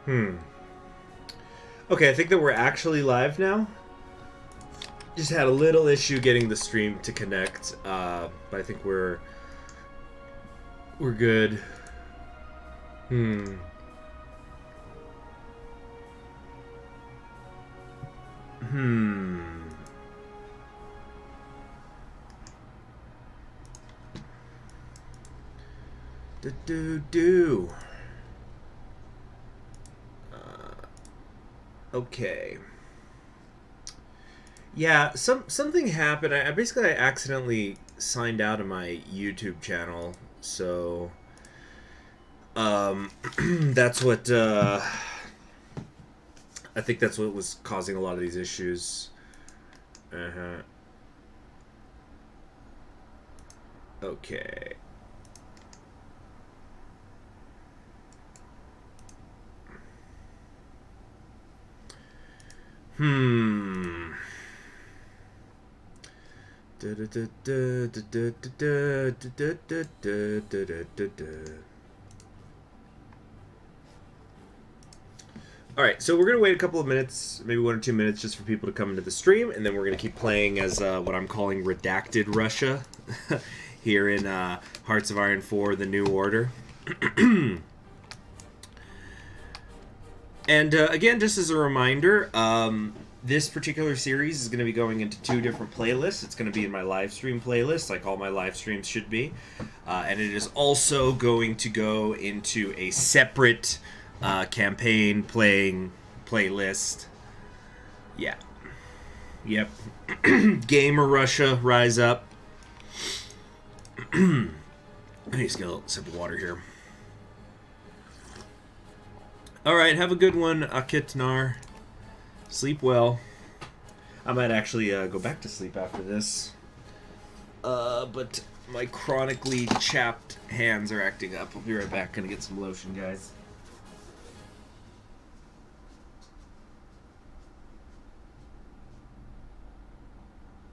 Okay, I think that we're actually live now. Just had a little issue getting the stream to connect, but I think we're good. Do. Okay. Yeah, something happened. I basically accidentally signed out of my YouTube channel, so that's what I think that's what was causing a lot of these issues. Okay. Alright, so we're going to wait a couple of minutes, maybe 1 or 2 minutes, just for people to come into the stream, and then we're going to keep playing as what I'm calling Redacted Russia here in Hearts of Iron 4, The New Order. And again, just as a reminder, this particular series is going to be going into 2 different playlists. It's going to be in my live stream playlist, like all my live streams should be. And it is also going to go into a separate campaign playing playlist. Yeah. Yep. Gamer Russia, rise up. I need to get a little sip of water here. Alright, have a good one, Akitnar. Sleep well. I might actually go back to sleep after this. But my chronically chapped hands are acting up. I'll be right back. Gonna get some lotion, guys.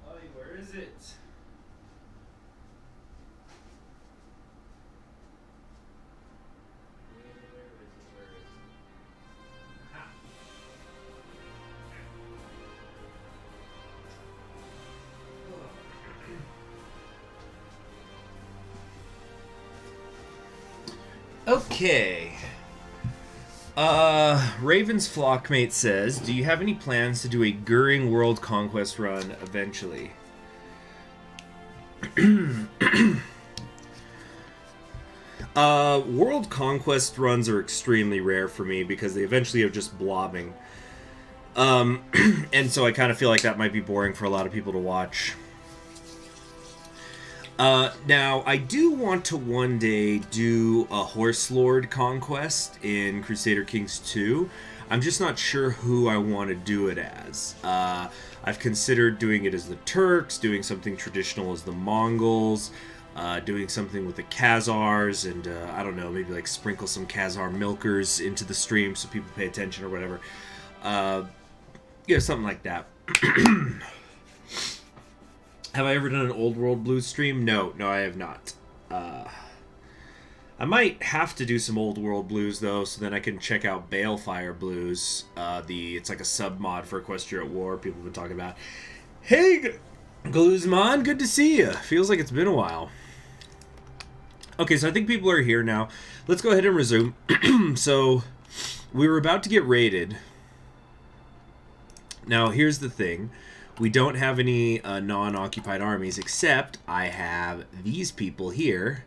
Oh, where is it? Okay. Raven's Flockmate says, do you have any plans to do a Goering World Conquest run eventually? World Conquest runs are extremely rare for me because they eventually are just blobbing. And so I kind of feel like that might be boring for a lot of people to watch. Now, I do want to one day do a Horse Lord conquest in Crusader Kings 2. I'm just not sure who I want to do it as. I've considered doing it as the Turks, doing something traditional as the Mongols, doing something with the Khazars, and I don't know, maybe like sprinkle some Khazar milkers into the stream so people pay attention or whatever. Yeah, something like that. Have I ever done an Old World Blues stream? No, I have not. I might have to do some Old World Blues, though, so then I can check out Balefire Blues. It's like a sub-mod for Equestria at War people have been talking about. Hey, Gluzman, good to see you. Feels like it's been a while. Okay, so I think people are here now. Let's go ahead and resume. So, we were about to get raided. Now, here's the thing. We don't have any non-occupied armies, except I have these people here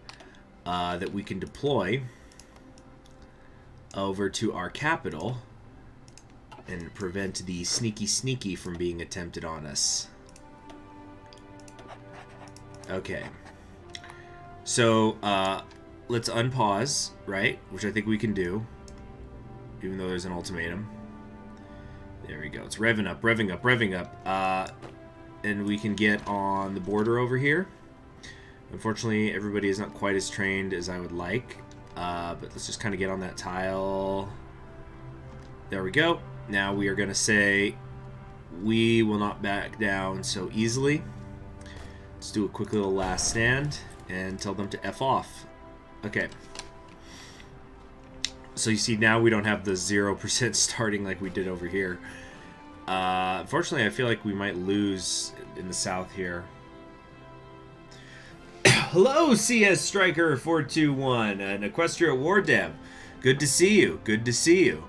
that we can deploy over to our capital and prevent the sneaky from being attempted on us. Okay. So, let's unpause, right? Which I think we can do, even though there's an ultimatum. There we go. It's revving up. And we can get on the border over here. Unfortunately, everybody is not quite as trained as I would like. But let's just kind of get on that tile. There we go. Now we are going to say we will not back down so easily. Let's do a quick little last stand and tell them to F off. Okay. So you see, now we don't have the 0% starting like we did over here. Unfortunately, I feel like we might lose in the south here. Hello, CS Striker 421, an Equestria War Dev. Good to see you. Good to see you.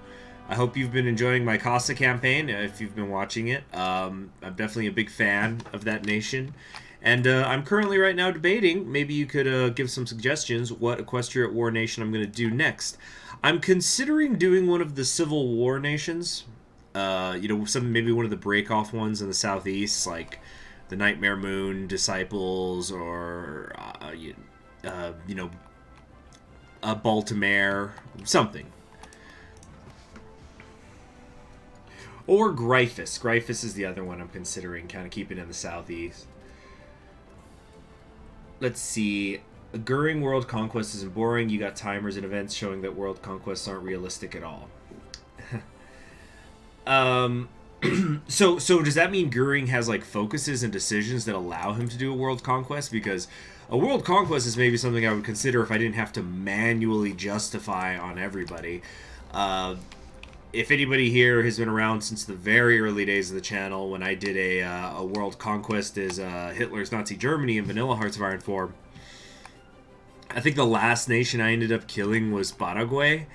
I hope you've been enjoying my Casa campaign, if you've been watching it. I'm definitely a big fan of that nation. And I'm currently right now debating, maybe you could give some suggestions, what Equestria War Nation I'm going to do next. I'm considering doing one of the Civil War nations. You know, maybe one of the break-off ones in the southeast, like the Nightmare Moon Disciples, or, you know, Baltimore, something. Or Gryphus. Gryphus is the other one I'm considering, kind of keeping in the southeast. Let's see. During World Conquest isn't boring. You got timers and events showing that World Conquests aren't realistic at all. So does that mean Goering has like focuses and decisions that allow him to do a World Conquest? Because a World Conquest is maybe something I would consider if I didn't have to manually justify on everybody. If anybody here has been around since the very early days of the channel, when I did a World Conquest as Hitler's Nazi Germany in Vanilla Hearts of Iron 4, I think the last nation I ended up killing was Paraguay,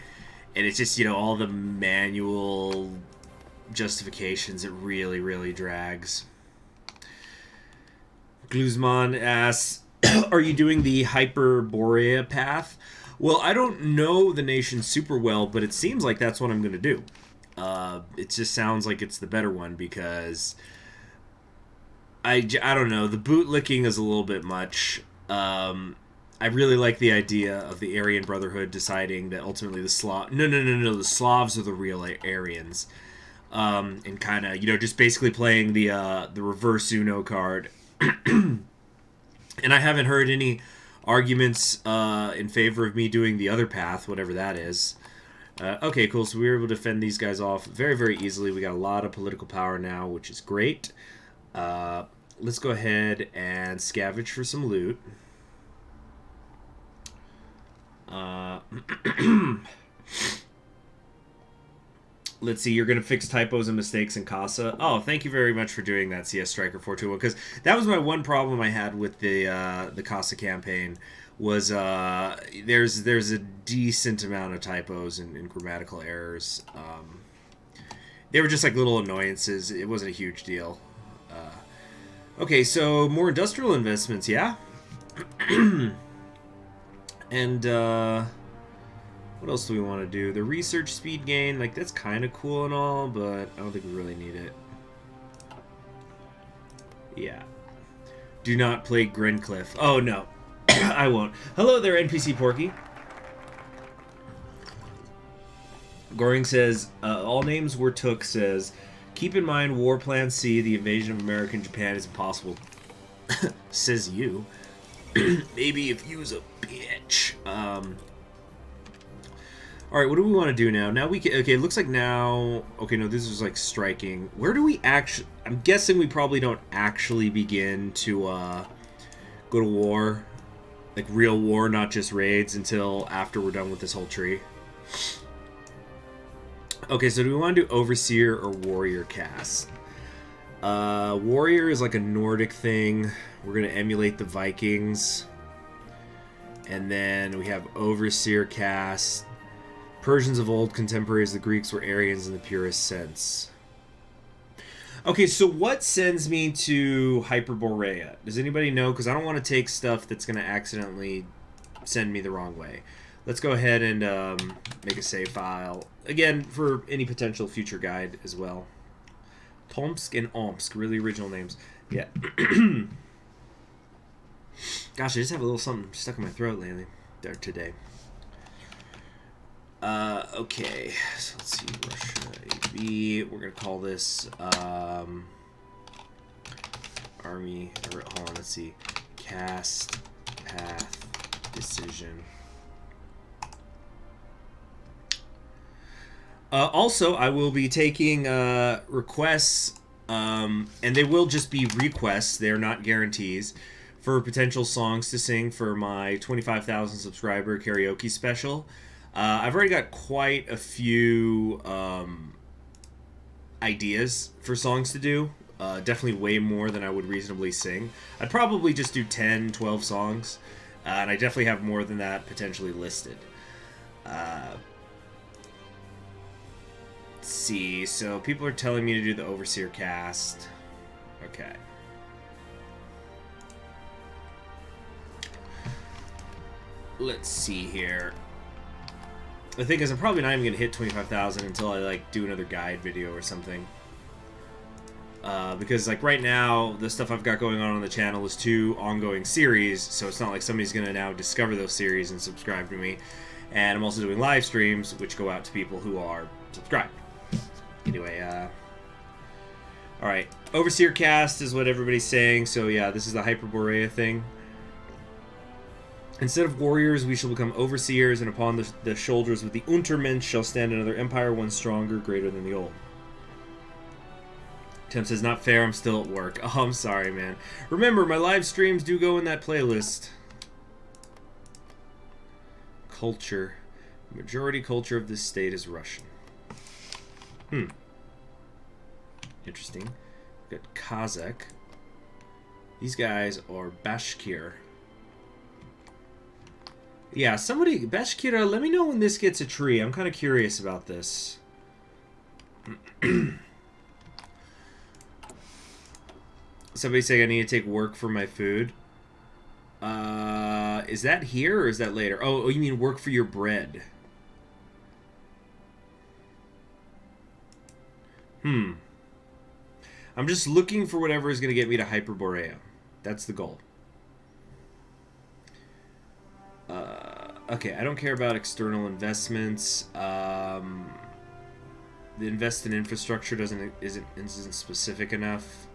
and it's just, you know, all the manual justifications, it really, really drags. Gluzman asks, are you doing the Hyperborea path? Well, I don't know the nation super well, but it seems like that's what I'm going to do. It just sounds like it's the better one, because I don't know, the bootlicking is a little bit much. I really like the idea of the Aryan Brotherhood deciding that ultimately the the Slavs are the real Aryans. And kind of, you know, just basically playing the reverse Uno card. And I haven't heard any arguments in favor of me doing the other path, whatever that is. Okay, cool. So we were able to fend these guys off very, very easily. We got a lot of political power now, which is great. Let's go ahead and scavenge for some loot. Let's see, you're going to fix typos and mistakes in Casa. Oh, thank you very much for doing that, CS Striker 421, because that was my one problem I had with the Casa campaign, was there's a decent amount of typos and grammatical errors. They were just like little annoyances. It wasn't a huge deal. Okay, so more industrial investments, yeah? And, what else do we want to do? The research speed gain, like, that's kind of cool and all, but I don't think we really need it. Yeah. Do not play Grencliff. Oh, no. I won't. Hello there, NPC Porky. Goring says, all names were took, says, keep in mind War Plan C, the invasion of America and Japan is impossible. Says you. Maybe if you's a bitch. Alright, what do we want to do now? Now we can... Okay, it looks like now... Okay, no, this is like striking. Where do we actually... I'm guessing we probably don't actually begin to go to war. Like real war, not just raids, until after we're done with this whole tree. Okay, so do we want to do Overseer or Warrior cast? Warrior is like a Nordic thing. We're going to emulate the Vikings. And then we have Overseer cast. Persians of old, contemporaries, the Greeks were Aryans in the purest sense. Okay, so what sends me to Hyperborea? Does anybody know? Because I don't want to take stuff that's going to accidentally send me the wrong way. Let's go ahead and make a save file. Again, for any potential future guide as well. Tomsk and Omsk, really original names. Yeah. Gosh, I just have a little something stuck in my throat lately, or today. Okay, so let's see, Russia AB, we're going to call this, Army, or hold on, let's see, Cast Path Decision. Also, I will be taking, requests, and they will just be requests, they're not guarantees, for potential songs to sing for my 25,000 subscriber karaoke special. I've already got quite a few ideas for songs to do. Definitely way more than I would reasonably sing. I'd probably just do 10, 12 songs. And I definitely have more than that potentially listed. Let's see. So people are telling me to do the Overseer cast. Okay. Let's see here. The thing is, I'm probably not even going to hit 25,000 until I, like, do another guide video or something. Because, like, right now, the stuff I've got going on the channel is 2 ongoing series, so it's not like somebody's going to now discover those series and subscribe to me. And I'm also doing live streams, which go out to people who are subscribed. Anyway, alright. Overseer cast is what everybody's saying, so yeah, this is the Hyperborea thing. Instead of warriors, we shall become overseers, and upon the shoulders of the Untermensch shall stand another empire, one stronger, greater than the old. Tim says, not fair, I'm still at work. Oh, I'm sorry, man. Remember, my live streams do go in that playlist. Culture. The majority culture of this state is Russian. Interesting. We've got Kazakh. These guys are Bashkir. Yeah, somebody... Bashkira, let me know when this gets a tree. I'm kind of curious about this. Somebody saying I need to take work for my food. Is that here or is that later? Oh, you mean work for your bread. I'm just looking for whatever is going to get me to Hyperborea. That's the goal. Okay, I don't care about external investments. The invest in infrastructure isn't specific enough.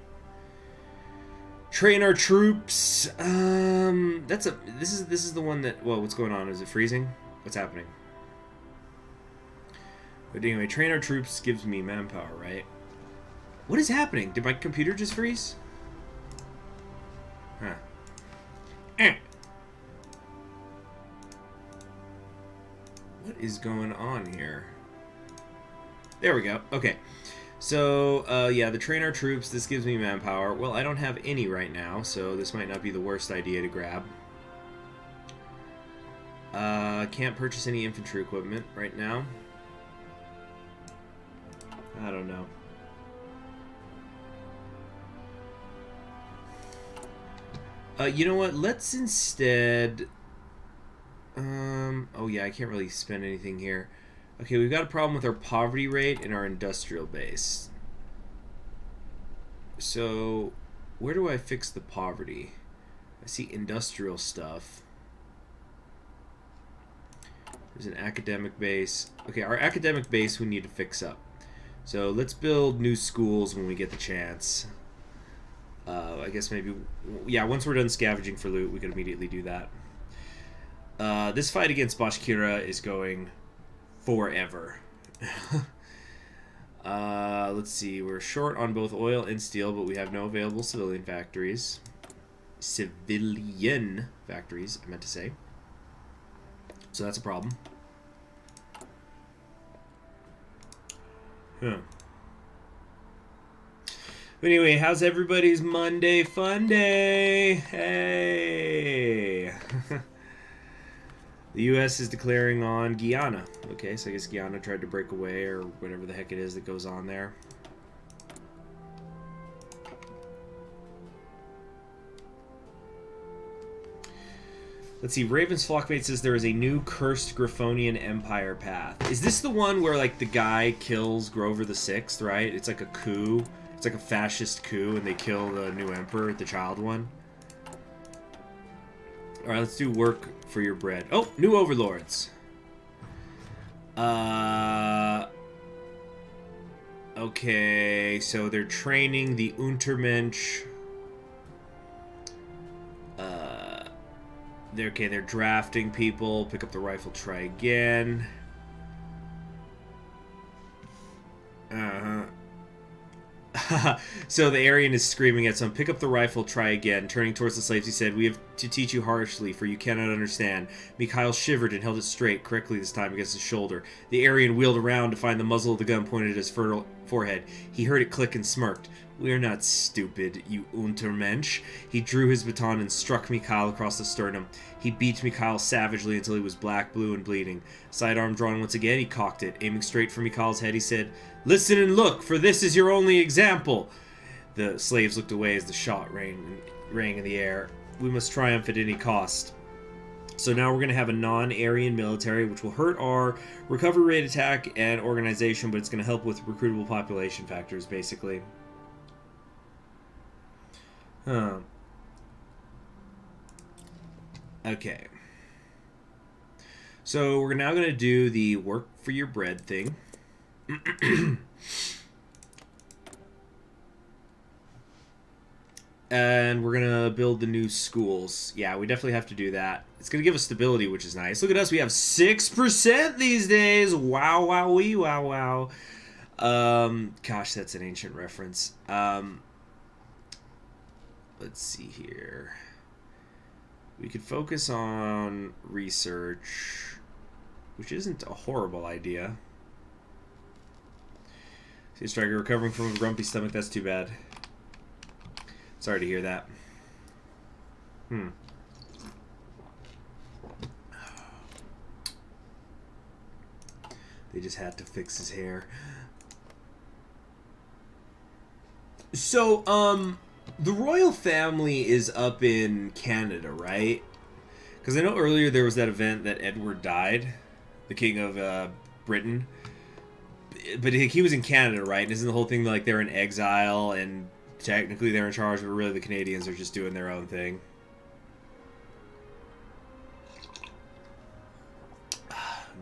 Train our troops. This is the one that. Well, what's going on? Is it freezing? What's happening? But anyway, train our troops gives me manpower, right? What is happening? Did my computer just freeze? Huh. What is going on here? There we go. Okay. So, yeah, the train our troops, this gives me manpower. Well, I don't have any right now, so this might not be the worst idea to grab. Can't purchase any infantry equipment right now. I don't know. You know what? Let's instead... oh yeah, I can't really spend anything here. Okay, we've got a problem with our poverty rate and our industrial base. So, where do I fix the poverty? I see industrial stuff. There's an academic base. Okay, our academic base we need to fix up. So, let's build new schools when we get the chance. I guess maybe... Yeah, once we're done scavenging for loot, we can immediately do that. This fight against Bashkira is going forever. Let's see. We're short on both oil and steel, but we have no available civilian factories. Civilian factories, I meant to say. So that's a problem. Huh. But anyway, how's everybody's Monday Fun Day? Hey! The U.S. is declaring on Guyana. Okay, so I guess Guyana tried to break away or whatever the heck it is that goes on there. Let's see, Raven's Flockmate says there is a new cursed Griffonian Empire path. Is this the one where, like, the guy kills Grover the Sixth, right? It's like a coup. It's like a fascist coup, and they kill the new emperor, the child one. Alright, let's do work for your bread. Oh, new overlords. Okay, so they're training the Untermensch. They're drafting people. Pick up the rifle, try again. So the Aryan is screaming at some, pick up the rifle, try again. Turning towards the slaves, he said, we have to teach you harshly, for you cannot understand. Mikhail shivered and held it straight, correctly this time, against his shoulder. The Aryan wheeled around to find the muzzle of the gun pointed at his forehead. He heard it click and smirked. We're not stupid, you Untermensch. He drew his baton and struck Mikhail across the sternum. He beat Mikhail savagely until he was black, blue, and bleeding. Sidearm drawn once again, he cocked it. Aiming straight for Mikhail's head, he said, "Listen and look, for this is your only example." The slaves looked away as the shot rang in the air. We must triumph at any cost. So now we're going to have a non-Aryan military, which will hurt our recovery rate, attack, and organization, but it's going to help with recruitable population factors, basically. Okay. So we're now going to do the work for your bread thing. And we're going to build the new schools. Yeah, we definitely have to do that. It's going to give us stability, which is nice. Look at us. We have 6% these days. Wow, wow-wee, wow, wow. Gosh, that's an ancient reference. Let's see here. We could focus on research, which isn't a horrible idea. See a striker recovering from a grumpy stomach. That's too bad. Sorry to hear that. They just had to fix his hair. So, the royal family is up in Canada, right? Because I know earlier there was that event that Edward died, the king of Britain. But he was in Canada, right? And isn't the whole thing like they're in exile and technically they're in charge, but really the Canadians are just doing their own thing?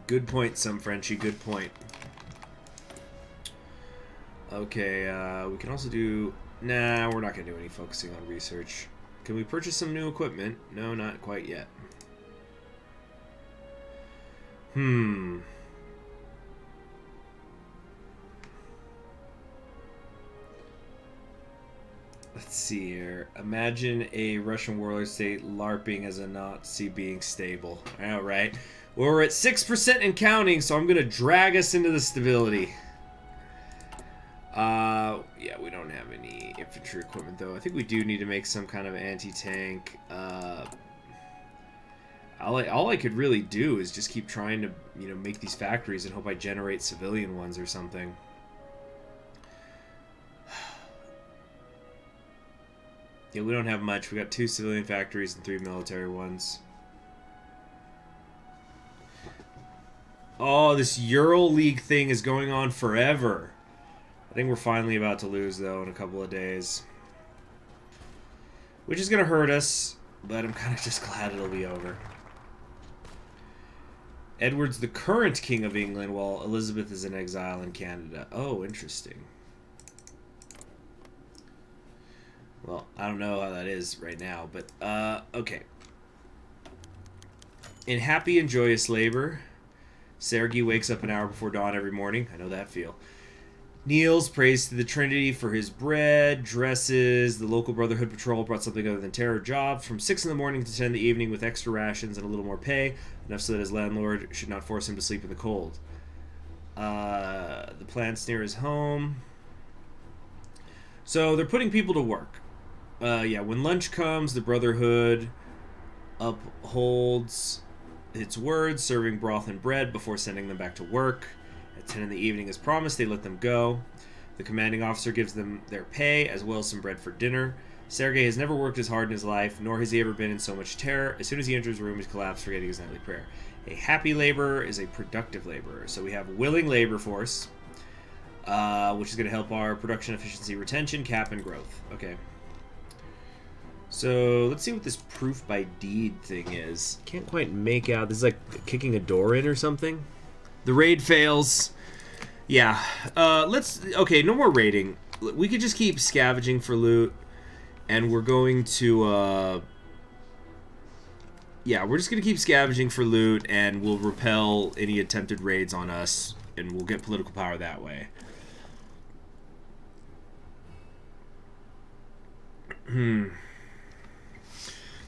Good point, some Frenchie. Good point. Okay, we can also do... Nah, we're not going to do any focusing on research. Can we purchase some new equipment? No, not quite yet. Let's see here. Imagine a Russian warlord state LARPing as a Nazi being stable. Alright. Well, we're at 6% and counting, so I'm going to drag us into the stability. Yeah, we don't have any infantry equipment, though. I think we do need to make some kind of anti-tank. All I could really do is just keep trying to, make these factories and hope I generate civilian ones or something. Yeah, we don't have much. We got 2 civilian factories and 3 military ones. Oh, this Ural League thing is going on forever. I think we're finally about to lose, though, in a couple of days. Which is going to hurt us, but I'm kind of just glad it'll be over. Edward's the current King of England, while Elizabeth is in exile in Canada. Oh, interesting. Well, I don't know how that is right now, but, okay. In happy and joyous labor, Sergei wakes up an hour before dawn every morning. I know that feel. Kneels, prays to the Trinity for his bread, dresses. The local Brotherhood patrol brought something other than terror jobs from 6 in the morning to 10 in the evening with extra rations and a little more pay, enough so that his landlord should not force him to sleep in the cold. The plant's near his home. So they're putting people to work. Yeah, when lunch comes, the Brotherhood upholds its words, serving broth and bread before sending them back to work. At 10 in the evening, as promised, they let them go. The commanding officer gives them their pay, as well as some bread for dinner. Sergei has never worked as hard in his life, nor has he ever been in so much terror. As soon as he enters the room, he collapses, forgetting his nightly prayer. A happy laborer is a productive laborer. So we have willing labor force, which is going to help our production efficiency, retention, cap, and growth. Okay. So let's see what this proof by deed thing is. Can't quite make out. This is like kicking a door in or something. The raid fails. Yeah. Okay, no more raiding. We could just keep scavenging for loot. And we're going to, yeah, we're just going to keep scavenging for loot. And we'll repel any attempted raids on us. And we'll get political power that way.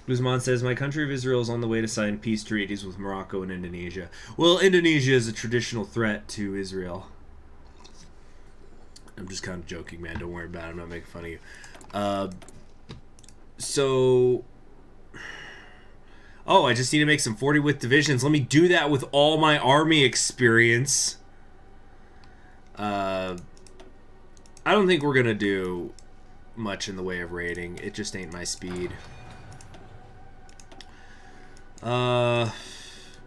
Guzman says, my country of Israel is on the way to sign peace treaties with Morocco and Indonesia. Well, Indonesia is a traditional threat to Israel. I'm just kind of joking, man. Don't worry about it. I'm not making fun of you. Oh, I just need to make some 40 width divisions. Let me do that with all my army experience. I don't think we're going to do much in the way of raiding. It just ain't my speed.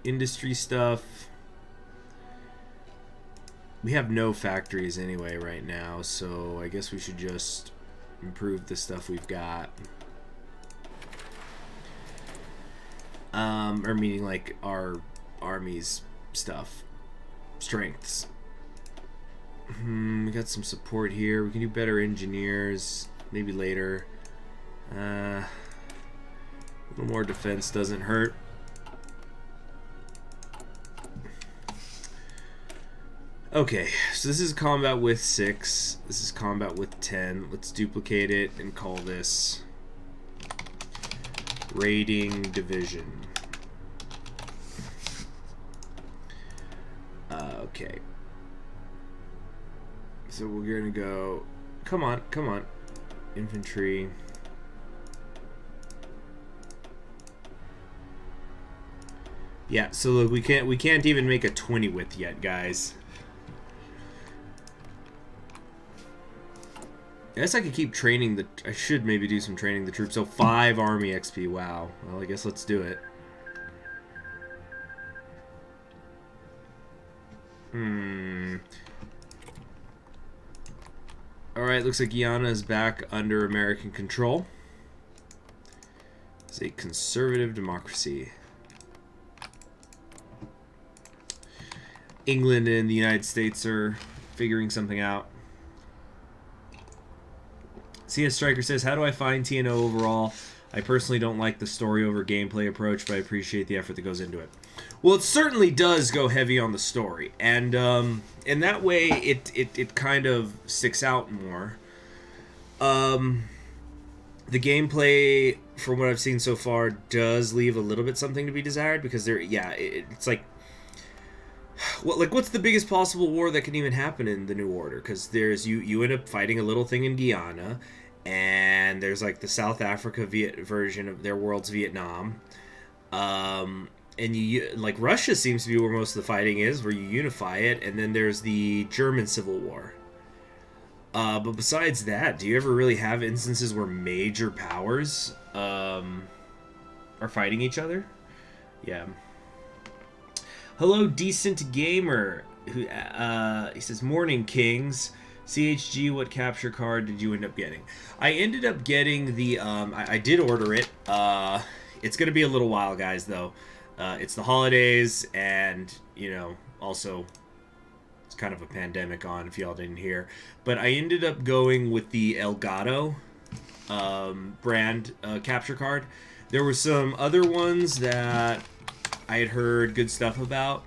Industry stuff. We have no factories anyway right now, so I guess we should just improve the stuff we've got. Or meaning like our army's stuff. Strengths. We got some support here. We can do better engineers. Maybe later. A little more defense doesn't hurt. Okay, so this is combat with 6. This is combat with 10. Let's duplicate it and call this raiding division. Okay. So we're gonna go. Come on, come on. Infantry. Yeah, so look, we can't even make a 20 width yet, guys. I guess I could keep training the... I should maybe do some training the troops. So 5 army XP. Wow. Well, I guess let's do it. Alright, looks like Guyana is back under American control. It's a conservative democracy. England and the United States are figuring something out. CS Striker says, how do I find TNO overall? I personally don't like the story over gameplay approach, but I appreciate the effort that goes into it. Well, it certainly does go heavy on the story, and in that way, it kind of sticks out more. The gameplay, from what I've seen so far, does leave a little bit something to be desired, because there, yeah, it's like, what's the biggest possible war that can even happen in the New Order? Because there's you end up fighting a little thing in Guyana, and there's like the South Africa version of their world's Vietnam, and you like Russia seems to be where most of the fighting is, where you unify it, and then there's the German Civil War. But besides that, do you ever really have instances where major powers are fighting each other? Yeah. Hello, Decent Gamer. Who he says, morning, Kings. CHG, what capture card did you end up getting? I ended up getting the, I did order it. It's going to be a little while, guys, though. It's the holidays, and, you know, also, it's kind of a pandemic on, if y'all didn't hear. But I ended up going with the Elgato brand capture card. There were some other ones that I had heard good stuff about,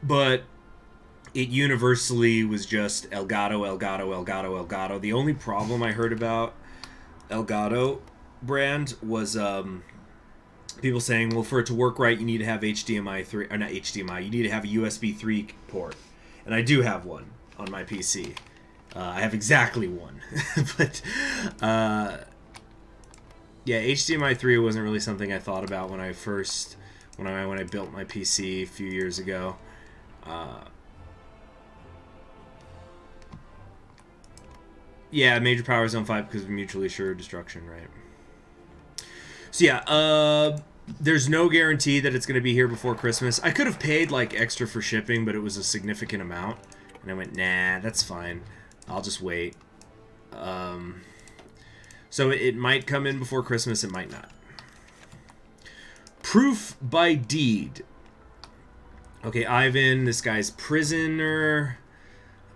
but it universally was just Elgato, Elgato, Elgato, Elgato. The only problem I heard about Elgato brand was people saying, well, for it to work right, you need to have HDMI 3, or not HDMI, you need to have a USB 3 port. And I do have one on my PC. I have exactly one. But, yeah, HDMI 3 wasn't really something I thought about when I first... when I built my PC a few years ago. Yeah, major powers don't fight because of mutually assured destruction, right? So yeah, there's no guarantee that it's going to be here before Christmas. I could have paid like extra for shipping, but it was a significant amount. And I went, nah, that's fine. I'll just wait. So it might come in before Christmas, it might not. Proof by deed. Okay, Ivan, this guy's prisoner.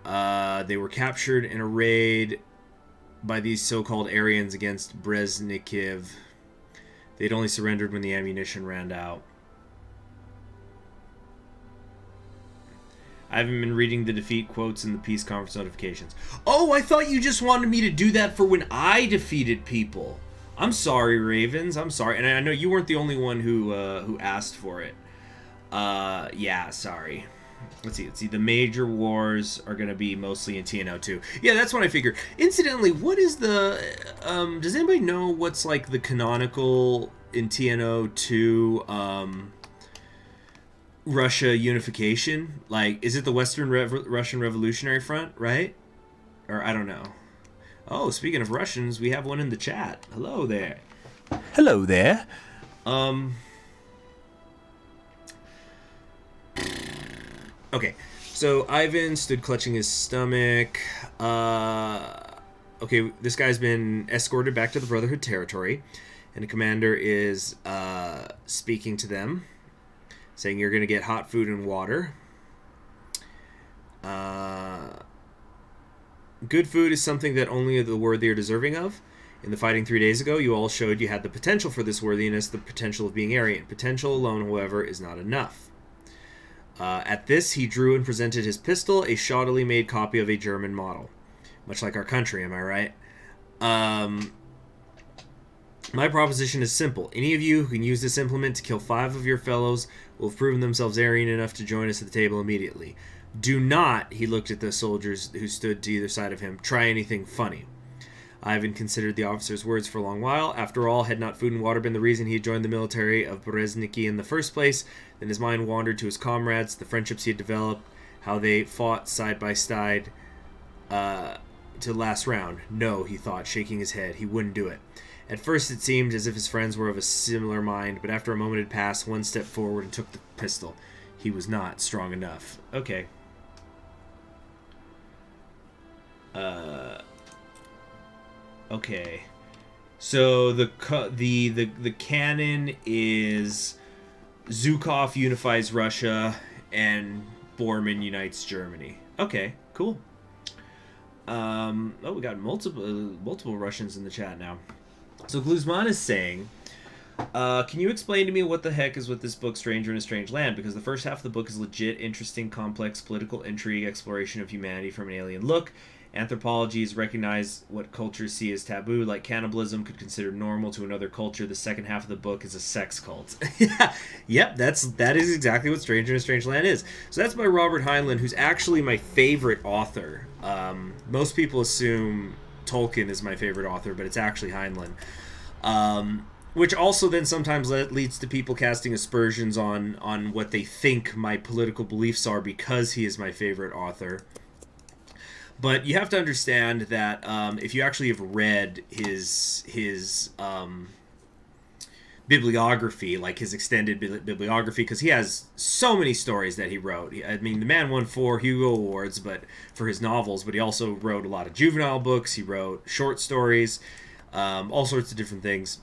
They were captured in a raid by these so-called Aryans against Brezhnev. They'd only surrendered when the ammunition ran out. I haven't been reading the defeat quotes in the peace conference notifications. Oh, I thought you just wanted me to do that for when I defeated people. I'm sorry, Ravens. I'm sorry, and I know you weren't the only one who asked for it. Yeah, sorry. Let's see. The major wars are going to be mostly in TNO too. Yeah, that's what I figured. Incidentally, what is the? Does anybody know what's like the canonical in TNO two Russia unification? Like, is it the Western Russian Revolutionary Front, right? Or I don't know. Oh, speaking of Russians, we have one in the chat. Hello there. Hello there. Okay, so Ivan stood clutching his stomach. Okay, this guy's been escorted back to the Brotherhood territory, and the commander is speaking to them, saying you're going to get hot food and water. Good food is something that only the worthy are deserving of. In the fighting 3 days ago, you all showed you had the potential for this worthiness, the potential of being Aryan. Potential alone, however, is not enough. At this, he drew and presented his pistol, a shoddily made copy of a German model. Much like our country, am I right? My proposition is simple. Any of you who can use this implement to kill 5 of your fellows will have proven themselves Aryan enough to join us at the table immediately. Do not, he looked at the soldiers who stood to either side of him, try anything funny. Ivan considered the officer's words for a long while. After all, had not food and water been the reason he had joined the military of Berezniki in the first place, then his mind wandered to his comrades, the friendships he had developed, how they fought side by side to the last round. No, he thought, shaking his head, he wouldn't do it. At first it seemed as if his friends were of a similar mind, but after a moment had passed, one stepped forward and took the pistol. He was not strong enough. Okay. Okay. So the canon is Zhukov unifies Russia and Bormann unites Germany. Okay, cool. Oh, we got multiple Russians in the chat now. So Gluzman is saying, can you explain to me what the heck is with this book, Stranger in a Strange Land? Because the first half of the book is legit, interesting, complex, political intrigue, exploration of humanity from an alien look. Anthropologies recognize what cultures see as taboo, like cannibalism could consider normal to another culture. The second half of the book is a sex cult. Yep, that is exactly what Stranger in a Strange Land is. So that's by Robert Heinlein, who's actually my favorite author. Most people assume Tolkien is my favorite author, but it's actually Heinlein. Which also then sometimes leads to people casting aspersions on what they think my political beliefs are because he is my favorite author. But you have to understand that if you actually have read his bibliography, like his extended bibliography, because he has so many stories that he wrote. I mean, the man won 4 Hugo Awards for his novels, but he also wrote a lot of juvenile books. He wrote short stories, all sorts of different things.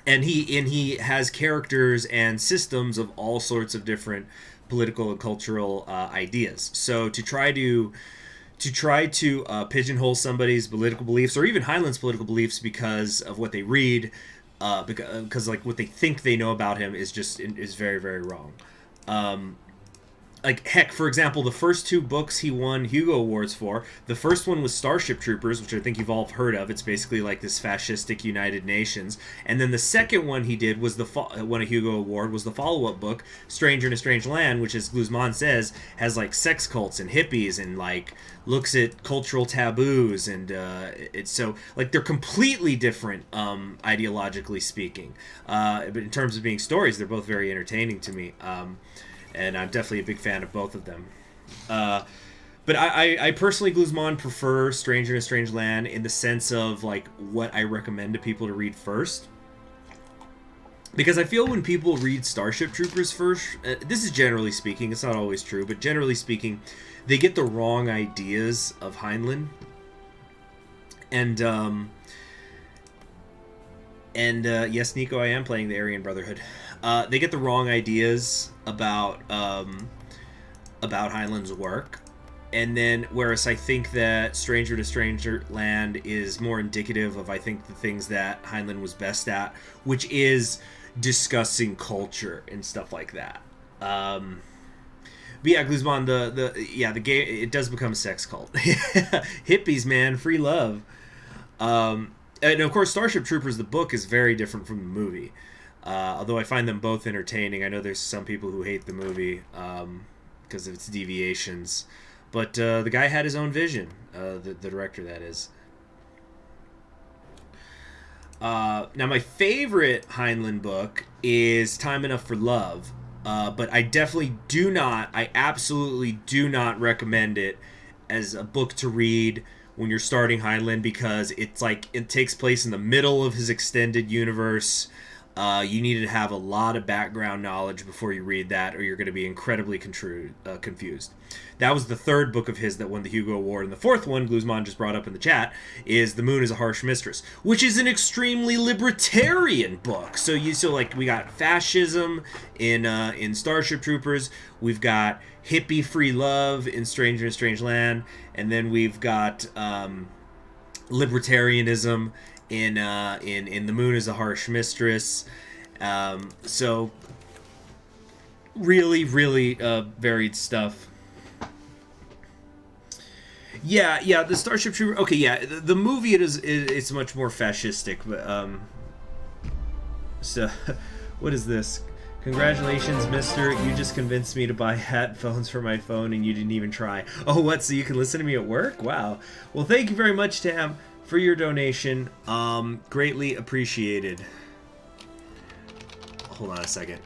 And he has characters and systems of all sorts of different political and cultural ideas. So to try to pigeonhole somebody's political beliefs, or even Heinlein's political beliefs, because of what they read, because like what they think they know about him is very, very wrong. Like, heck, for example, the first 2 books he won Hugo Awards for, the first one was Starship Troopers, which I think you've all heard of. It's basically like this fascistic United Nations. And then the second one he did was won a Hugo Award, was the follow-up book, Stranger in a Strange Land, which, as Gluzman says, has like sex cults and hippies and like looks at cultural taboos, and it's so like they're completely different ideologically speaking. But in terms of being stories, they're both very entertaining to me. And I'm definitely a big fan of both of them. But I personally, Gluzman, prefer Stranger in a Strange Land in the sense of like what I recommend to people to read first. Because I feel when people read Starship Troopers first, this is generally speaking, it's not always true, but generally speaking, they get the wrong ideas of Heinlein. And yes, Nico, I am playing the Aryan Brotherhood. They get the wrong ideas about Heinlein's work, and then whereas I think that Stranger to Stranger Land is more indicative of, I think, the things that Heinlein was best at, which is discussing culture and stuff like that. But yeah, Gluzman, the gay, it does become a sex cult. Hippies, man, free love. And of course, Starship Troopers, the book, is very different from the movie. Although I find them both entertaining. I know there's some people who hate the movie because of its deviations. But the guy had his own vision, the director, that is. Now, my favorite Heinlein book is Time Enough for Love. But I absolutely do not recommend it as a book to read when you're starting Heinlein, because it's like it takes place in the middle of his extended universe. You need to have a lot of background knowledge before you read that, or you're going to be incredibly confused. That was the third book of his that won the Hugo Award, and the fourth one, Guzman just brought up in the chat, is The Moon is a Harsh Mistress, which is an extremely libertarian book. So we got fascism in Starship Troopers, we've got hippie free love in Stranger in a Strange Land, and then we've got libertarianism in The Moon is a Harsh Mistress. So really, really varied stuff. Yeah, the Starship Trooper. Okay, yeah, the movie it's much more fascistic, but so what is this? Congratulations, mister. You just convinced me to buy headphones for my phone and you didn't even try. Oh, what? So you can listen to me at work? Wow. Well, thank you very much, Tam, for your donation. Greatly appreciated. Hold on a second.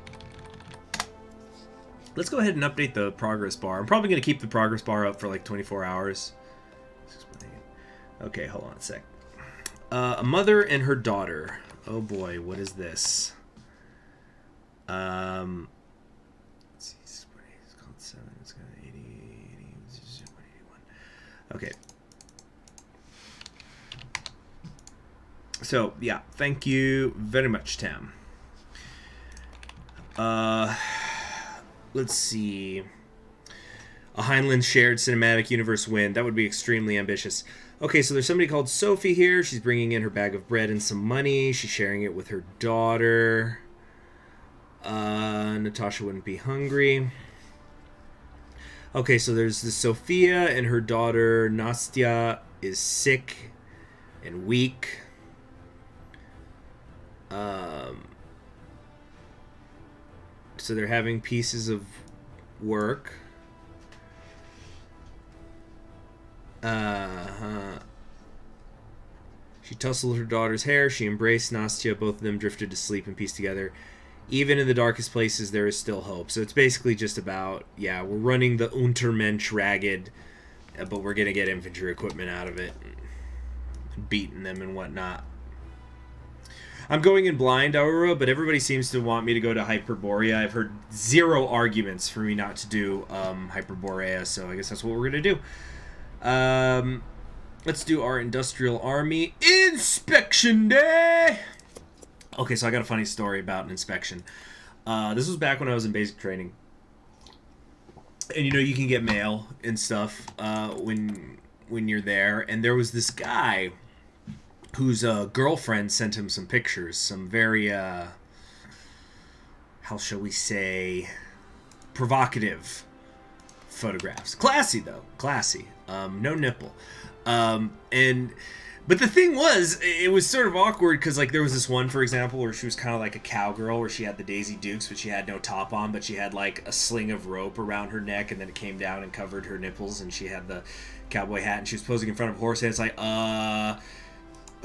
Let's go ahead and update the progress bar. I'm probably going to keep the progress bar up for like 24 hours. Okay, hold on a sec. A mother and her daughter. Oh boy, what is this? Let's see, it's called 7, it's got 80, 181. Okay. So, yeah, thank you very much, Tam. Let's see. A Heinlein shared cinematic universe win. That would be extremely ambitious. Okay, so there's somebody called Sophie here. She's bringing in her bag of bread and some money. She's sharing it with her daughter. Natasha wouldn't be hungry. Okay, so there's the Sophia and her daughter Nastya is sick and weak. So they're having pieces of work. She tousled her daughter's hair. She embraced Nastya. Both of them drifted to sleep and peace together. Even in the darkest places, there is still hope. So it's basically just about, yeah, we're running the Untermensch ragged, but we're going to get infantry equipment out of it. Beating them and whatnot. I'm going in blind, Aurora, but everybody seems to want me to go to Hyperborea. I've heard zero arguments for me not to do Hyperborea, so I guess that's what we're going to do. Let's do our Industrial Army Inspection Day! Okay, so I got a funny story about an inspection. This was back when I was in basic training. And, you can get mail and stuff when you're there. And there was this guy whose girlfriend sent him some pictures. Some very, how shall we say, provocative photographs. Classy, though. Classy. No nipple. But the thing was, it was sort of awkward because, like, there was this one, for example, where she was kind of like a cowgirl, where she had the Daisy Dukes, but she had no top on, but she had, like, a sling of rope around her neck, and then it came down and covered her nipples, and she had the cowboy hat, and she was posing in front of a horse, and it's like,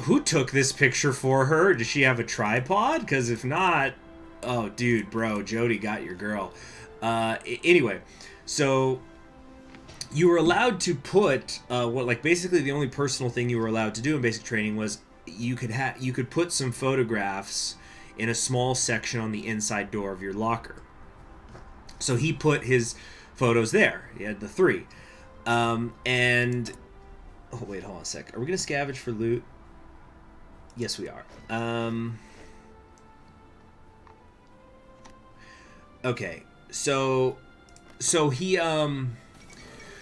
who took this picture for her? Does she have a tripod? Because if not, oh, dude, bro, Jody got your girl. Anyway, so you were allowed to put basically the only personal thing you were allowed to do in basic training was you could put some photographs in a small section on the inside door of your locker. So he put his photos there. He had the 3. And oh wait, hold on a sec. Are we gonna scavenge for loot? Yes, we are. Okay, so he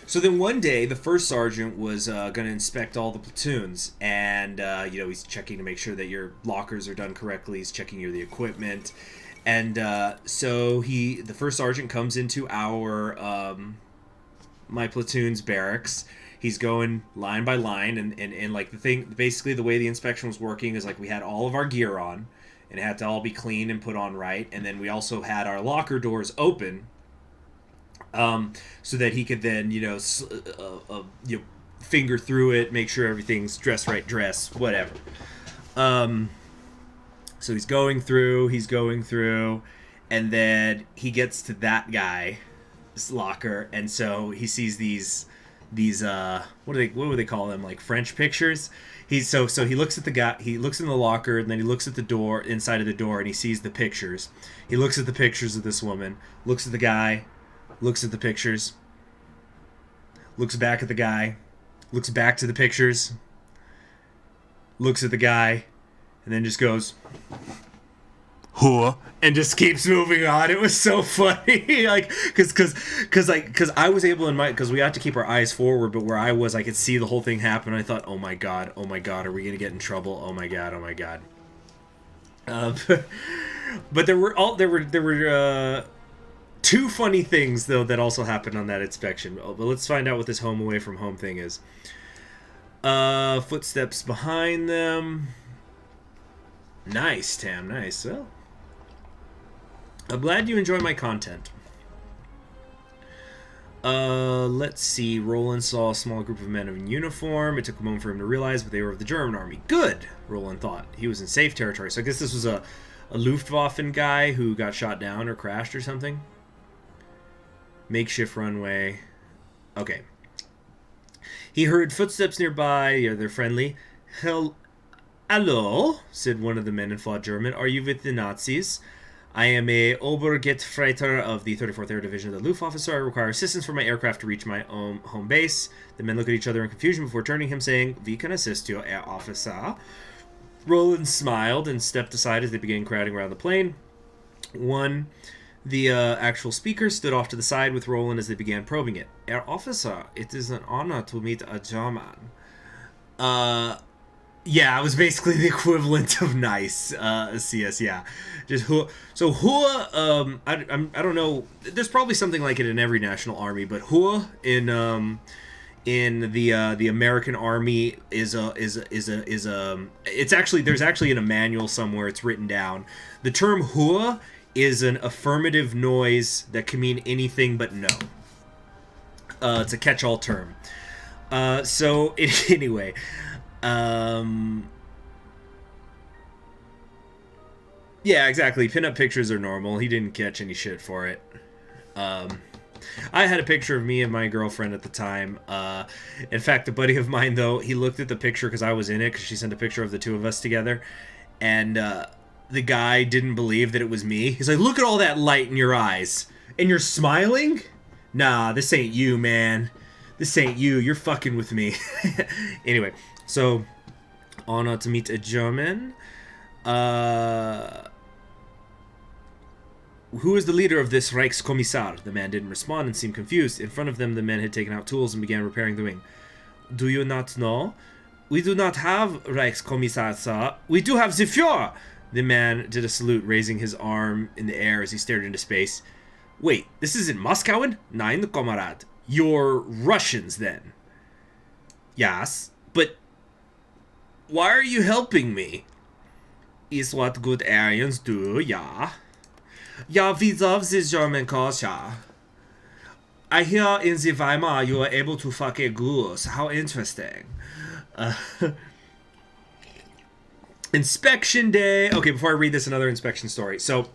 So then one day, the first sergeant was going to inspect all the platoons, and he's checking to make sure that your lockers are done correctly. He's checking the equipment, and so the first sergeant comes into our my platoon's barracks. He's going line by line, and like the thing, basically the way the inspection was working is like we had all of our gear on, and it had to all be clean and put on right, and then we also had our locker doors open, so that he could then finger through it, make sure everything's dress, whatever. So he's going through, and then he gets to that guy's locker, and so he sees these what would they call them, like French pictures. So he looks at the guy, he looks in the locker, and then he looks at the door, inside of the door, and he sees the pictures. He looks at the pictures of this woman, looks at the guy, looks at the pictures, looks back at the guy, looks back to the pictures, looks at the guy, and then just goes, "Huh," and just keeps moving on. It was so funny, like, cause I was able because we had to keep our eyes forward, but where I was, I could see the whole thing happen. I thought, oh my god, are we gonna get in trouble? Oh my god. But there were two funny things though that also happened on that inspection. But let's find out what this home away from home thing is. Footsteps behind them. Nice, Tam, nice. Well, I'm glad you enjoy my content. Let's see. Roland saw a small group of men in uniform. It took a moment for him to realize, but they were of the German army. Good, Roland thought. He was in safe territory. So I guess this was a Luftwaffe guy who got shot down or crashed or something. Makeshift runway. Okay. He heard footsteps nearby. Yeah, they're friendly. Hello, said one of the men in flawed German. Are you with the Nazis? I am a Obergefreiter of the 34th Air Division of the Luftwaffe. I require assistance for my aircraft to reach my own home base. The men look at each other in confusion before turning him, saying, "We can assist you, Air Officer." Roland smiled and stepped aside as they began crowding around the plane. The actual speaker stood off to the side with Roland as they began probing it. "Air Officer, it is an honor to meet a German." Yeah, it was basically the equivalent of nice, CS, yeah. Just who, so who, I don't know, there's probably something like it in every national army, but who in the American army is it's actually, there's actually in a manual somewhere it's written down. The term who is an affirmative noise that can mean anything but no. It's a catch-all term. Anyway, yeah, exactly. Pin-up pictures are normal. He didn't catch any shit for it. I had a picture of me and my girlfriend at the time. In fact, a buddy of mine, though, he looked at the picture because I was in it, because she sent a picture of the two of us together, and the guy didn't believe that it was me. He's like, "Look at all that light in your eyes. And you're smiling? Nah, this ain't you, man. This ain't you. You're fucking with me." Anyway. So, honor to meet a German. Who is the leader of this Reichskommissar? The man didn't respond and seemed confused. In front of them, the men had taken out tools and began repairing the wing. "Do you not know? We do not have Reichskommissar, sir. We do have the Führer." The man did a salute, raising his arm in the air as he stared into space. "Wait, this isn't Moskowen? Nein, Kamerad. You're Russians, then." "Yes, but why are you helping me?" "Is what good Aryans do, yeah." "Yeah, we love the German culture. I hear in the Weimar you are able to fuck a goose. How interesting." Inspection day. Okay, before I read this, another inspection story. So,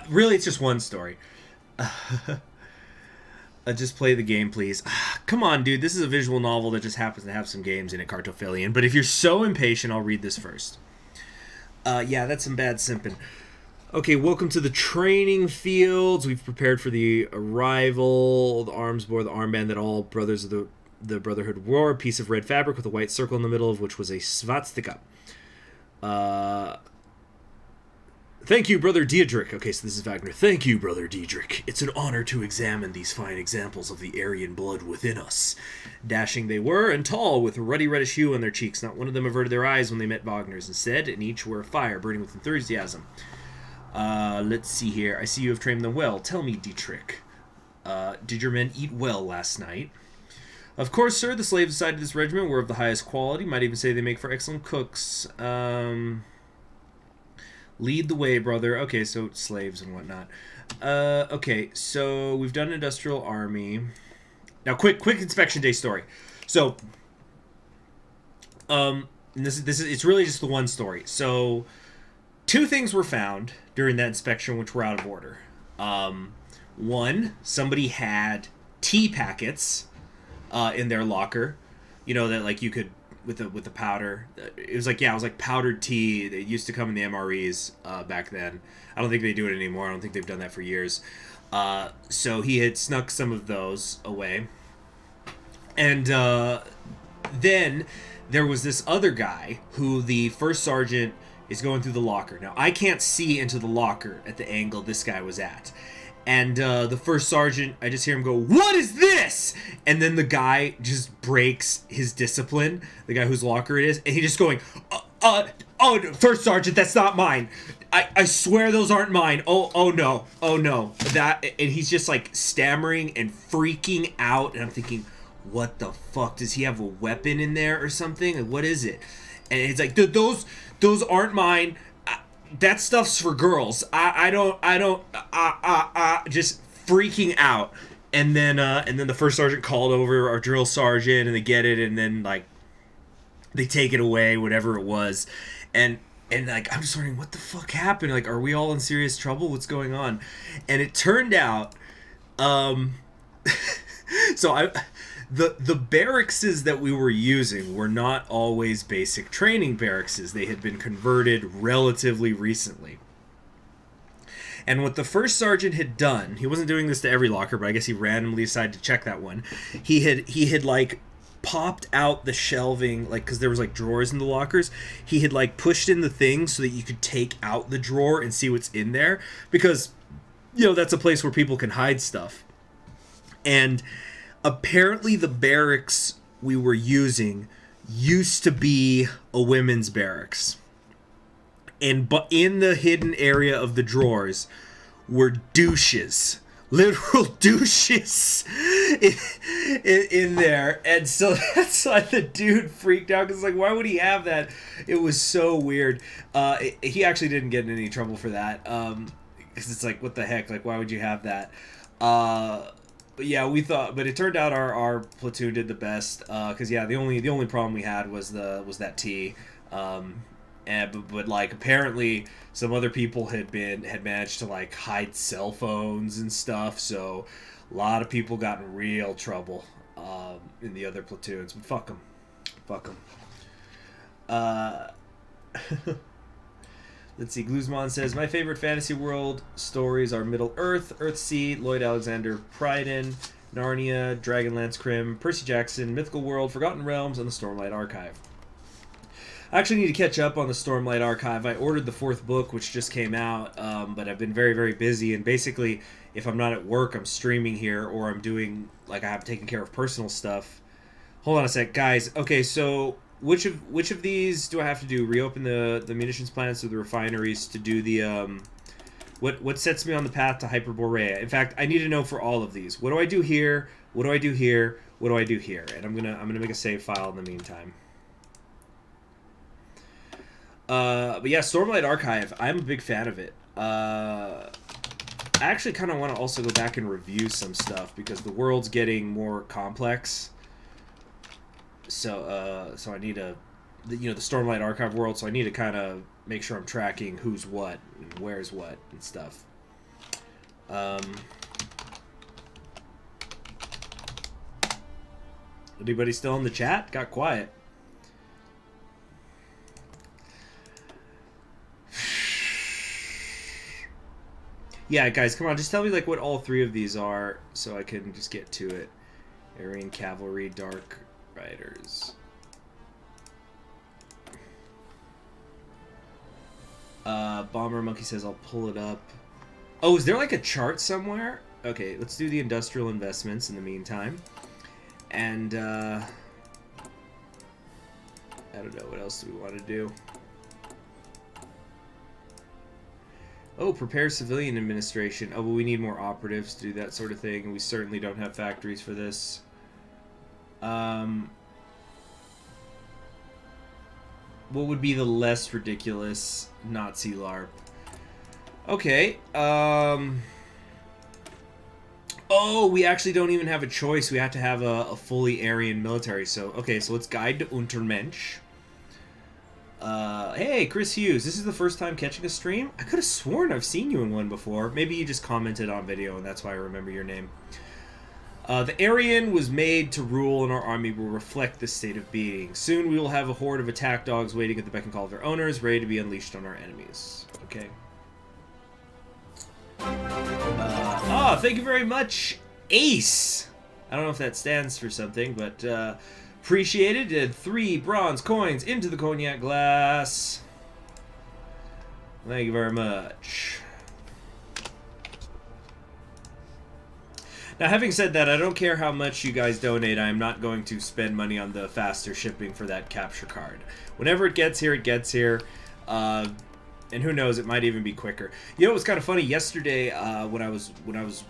really, it's just one story. Just play the game, please. Come on, dude. This is a visual novel that just happens to have some games in it, Cartophilian. But if you're so impatient, I'll read this first. Yeah, that's some bad simping. Okay, welcome to the training fields. We've prepared for the arrival. The arms bore the armband that all brothers of the Brotherhood wore. A piece of red fabric with a white circle in the middle of which was a swastika. Thank you, Brother Diedrich. Okay, so this is Wagner. "Thank you, Brother Diedrich. It's an honor to examine these fine examples of the Aryan blood within us." Dashing they were, and tall, with a ruddy reddish hue on their cheeks. Not one of them averted their eyes when they met Wagner's. Instead, and each were afire, burning with enthusiasm. Let's see here. "I see you have trained them well. Tell me, Dietrich, did your men eat well last night?" Of course, sir, the slaves assigned to this regiment were of the highest quality. Might even say they make for excellent cooks. Lead the way, brother. Okay, so slaves and whatnot. Okay, so we've done industrial army. Now, quick inspection day story. So, this is it's really just the one story. So, 2 things were found during that inspection which were out of order. One, somebody had tea packets in their locker. You know that like you could with the powder. It was like powdered tea. It used to come in the MREs back then. I don't think they do it anymore. I don't think they've done that for years. So he had snuck some of those away. And then there was this other guy who the first sergeant is going through the locker. Now, I can't see into the locker at the angle this guy was at. And the first sergeant, I just hear him go, "What is this?" And then the guy just breaks his discipline, the guy whose locker it is, and he's just going, oh, first sergeant, that's not mine. I swear those aren't mine. Oh no. And he's just like stammering and freaking out, and I'm thinking, what the fuck? Does he have a weapon in there or something? Like, what is it? And he's like, those aren't mine. That stuff's for girls. I don't just freaking out. And then the first sergeant called over our drill sergeant, and they get it, and then like they take it away, whatever it was. And like, I'm just wondering, what the fuck happened? Like, are we all in serious trouble? What's going on? And it turned out, so the barrackses that we were using were not always basic training barrackses. They had been converted relatively recently. And what the first sergeant had done, he wasn't doing this to every locker, but I guess he randomly decided to check that one. He had like popped out the shelving, like, because there was like drawers in the lockers. He had like pushed in the thing so that you could take out the drawer and see what's in there, because, you know, that's a place where people can hide stuff. And apparently the barracks we were using used to be a women's barracks. But in the hidden area of the drawers were douches. Literal douches in there. And so that's why the dude freaked out, because like, why would he have that? It was so weird. He actually didn't get in any trouble for that, because it's like, what the heck? Like, why would you have that? But yeah, but it turned out our platoon did the best, because yeah, the only problem we had was that tea. But like, apparently some other people had managed to like hide cell phones and stuff, so a lot of people got in real trouble in the other platoons. But fuck them. Let's see. Gluzman says, my favorite fantasy world stories are Middle Earth, Earthsea, Lloyd Alexander Pryden, Narnia, Dragonlance Crim, Percy Jackson, Mythical World, Forgotten Realms, and the Stormlight Archive. I actually need to catch up on the Stormlight Archive. I ordered the 4th book, which just came out, but I've been very, very busy, and basically, if I'm not at work, I'm streaming here, or I'm doing, like, I have taken care of personal stuff. Hold on a sec, guys. Okay, so which of these do I have to do? Reopen the munitions plants or the refineries to do the, what sets me on the path to Hyperborea? In fact, I need to know for all of these. What do I do here? What do I do here? What do I do here? And I'm gonna make a save file in the meantime. But yeah, Stormlight Archive, I'm a big fan of it. I actually kind of want to also go back and review some stuff, because the world's getting more complex. So I need the Stormlight Archive world, so I need to kind of make sure I'm tracking who's what and where's what and stuff. Anybody still in the chat? Got quiet. Yeah, guys, come on, just tell me like what all 3 of these are, so I can just get to it. Aryan Cavalry, Dark Riders. Bomber Monkey says I'll pull it up. Oh, is there like a chart somewhere? Okay, let's do the industrial investments in the meantime. And I don't know, what else do we want to do? Oh, prepare civilian administration. Oh, but we need more operatives to do that sort of thing, and we certainly don't have factories for this. What would be the less ridiculous Nazi LARP? Okay. Oh, we actually don't even have a choice. We have to have a fully Aryan military. So, okay, so let's guide to Untermensch. Hey, Chris Hughes. This is the first time catching a stream? I could have sworn I've seen you in one before. Maybe you just commented on video, and that's why I remember your name. The Aryan was made to rule, and our army will reflect this state of being. Soon we will have a horde of attack dogs waiting at the beck and call of their owners, ready to be unleashed on our enemies. Okay. Thank you very much, Ace. I don't know if that stands for something, but appreciated. 3 bronze coins into the cognac glass. Thank you very much. Now, having said that, I don't care how much you guys donate. I am not going to spend money on the faster shipping for that capture card. Whenever it gets here, it gets here. And who knows, it might even be quicker. You know, it was kind of funny. Yesterday, when I was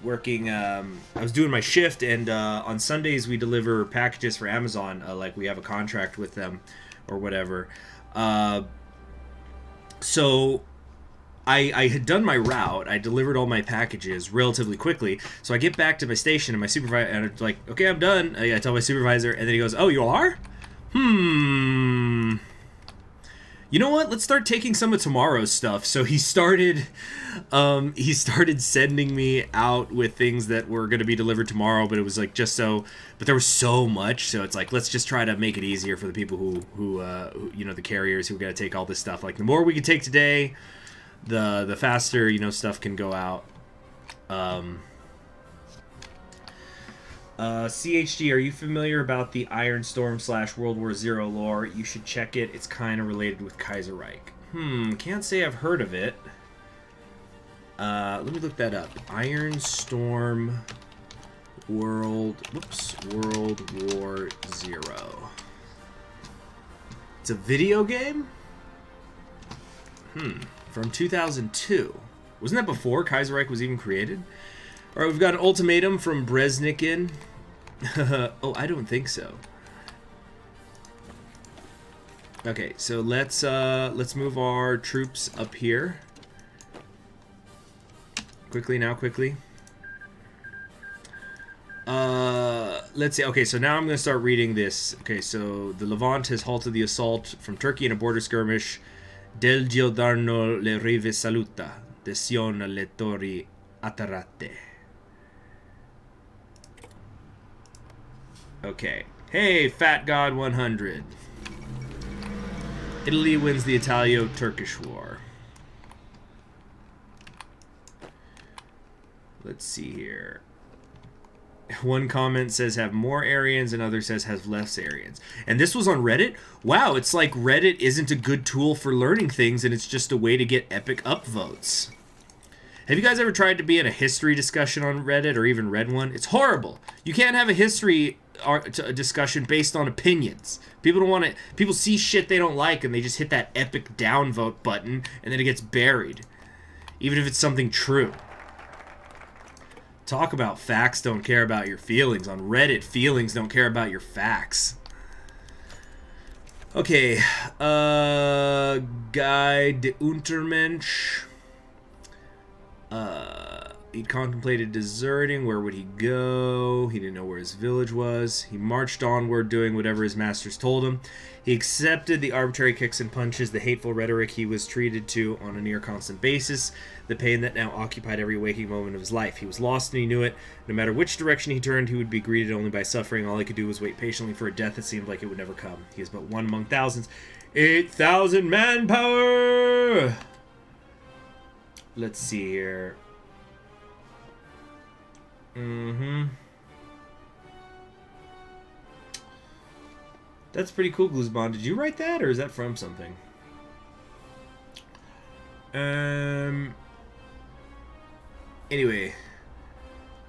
working, I was doing my shift, and on Sundays we deliver packages for Amazon. Like we have a contract with them, or whatever. So I had done my route. I delivered all my packages relatively quickly. So I get back to my station, and my supervisor, and I'm like, okay, I'm done. I tell my supervisor, and then he goes, oh, you all are? You know what? Let's start taking some of tomorrow's stuff. So he started sending me out with things that were going to be delivered tomorrow, but it was like just so, but there was so much. So it's like, let's just try to make it easier for the people who you know, the carriers who are going to take all this stuff. Like the more we can take today, the faster, you know, stuff can go out. CHG, are you familiar about the Iron Storm / World War Z lore? You should check it. It's kind of related with Kaiserreich. Can't say I've heard of it. Let me look that up. Iron Storm World War Z. It's a video game? From 2002. Wasn't that before Kaiserreich was even created? All right, we've got an ultimatum from Breznikin. Oh, I don't think so. Okay, so let's move our troops up here. Quickly now, quickly. Let's see. Okay, so now I'm going to start reading this. Okay, so the Levant has halted the assault from Turkey in a border skirmish. Del Giordano le rive saluta, de Sion le torri atterrate. Okay. Hey, Fat God 100. Italy wins the Italo-Turkish War. Let's see here. One comment says have more Aryans, and another says has less Aryans. And this was on Reddit? Wow, it's like Reddit isn't a good tool for learning things, and it's just a way to get epic upvotes. Have you guys ever tried to be in a history discussion on Reddit, or even read one? It's horrible. You can't have a history discussion based on opinions. People don't want to. People see shit they don't like, and they just hit that epic downvote button, and then it gets buried, even if it's something true. Talk about facts don't care about your feelings. On Reddit, feelings don't care about your facts. Okay, Guy de Untermensch. He'd contemplated deserting. Where would he go? He didn't know where his village was. He marched onward, doing whatever his masters told him. He accepted the arbitrary kicks and punches, the hateful rhetoric he was treated to on a near-constant basis, the pain that now occupied every waking moment of his life. He was lost and he knew it. No matter which direction he turned, he would be greeted only by suffering. All he could do was wait patiently for a death that seemed like it would never come. He is but one among thousands. 8,000 manpower! Let's see here. That's pretty cool, Gluzbon. Did you write that, or is that from something? Anyway,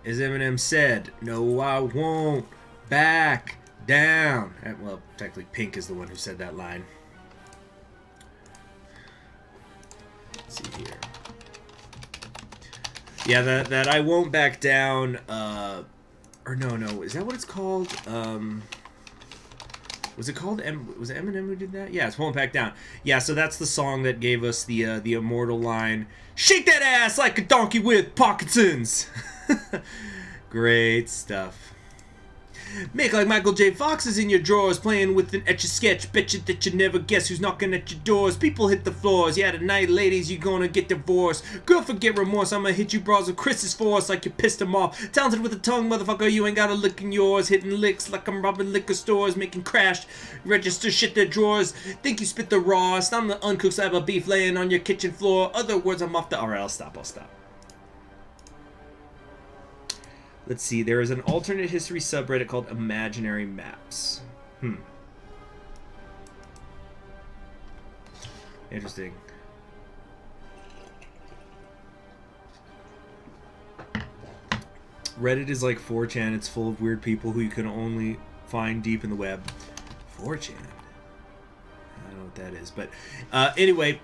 as Eminem said, no, I won't back down. Well, technically, Pink is the one who said that line. Let's see here. Yeah, that I won't back down, or no, is that what it's called? Was it called was it Eminem who did that? Yeah, it's Pulling Back Down. Yeah, so that's the song that gave us the immortal line, "Shake that ass like a donkey with Parkinson's." Great stuff. Make like Michael J. Fox is in your drawers, playing with an etch-a-sketch. Bet you that you never guess who's knocking at your doors. People hit the floors. Yeah, tonight, ladies, you gonna get divorced. Girl, forget remorse. I'ma hit you bras with Chris's force like you pissed him off. Talented with a tongue, motherfucker, you ain't got a lick in yours. Hitting licks like I'm robbing liquor stores, making crash register shit their drawers. Think you spit the rawest. I'm the uncooked slab of beef laying on your kitchen floor. Other words, I'm off the... Alright, I'll stop. Let's see, there is an alternate history subreddit called Imaginary Maps. Interesting. Reddit is like 4chan. It's full of weird people who you can only find deep in the web. 4chan? I don't know what that is. But anyway,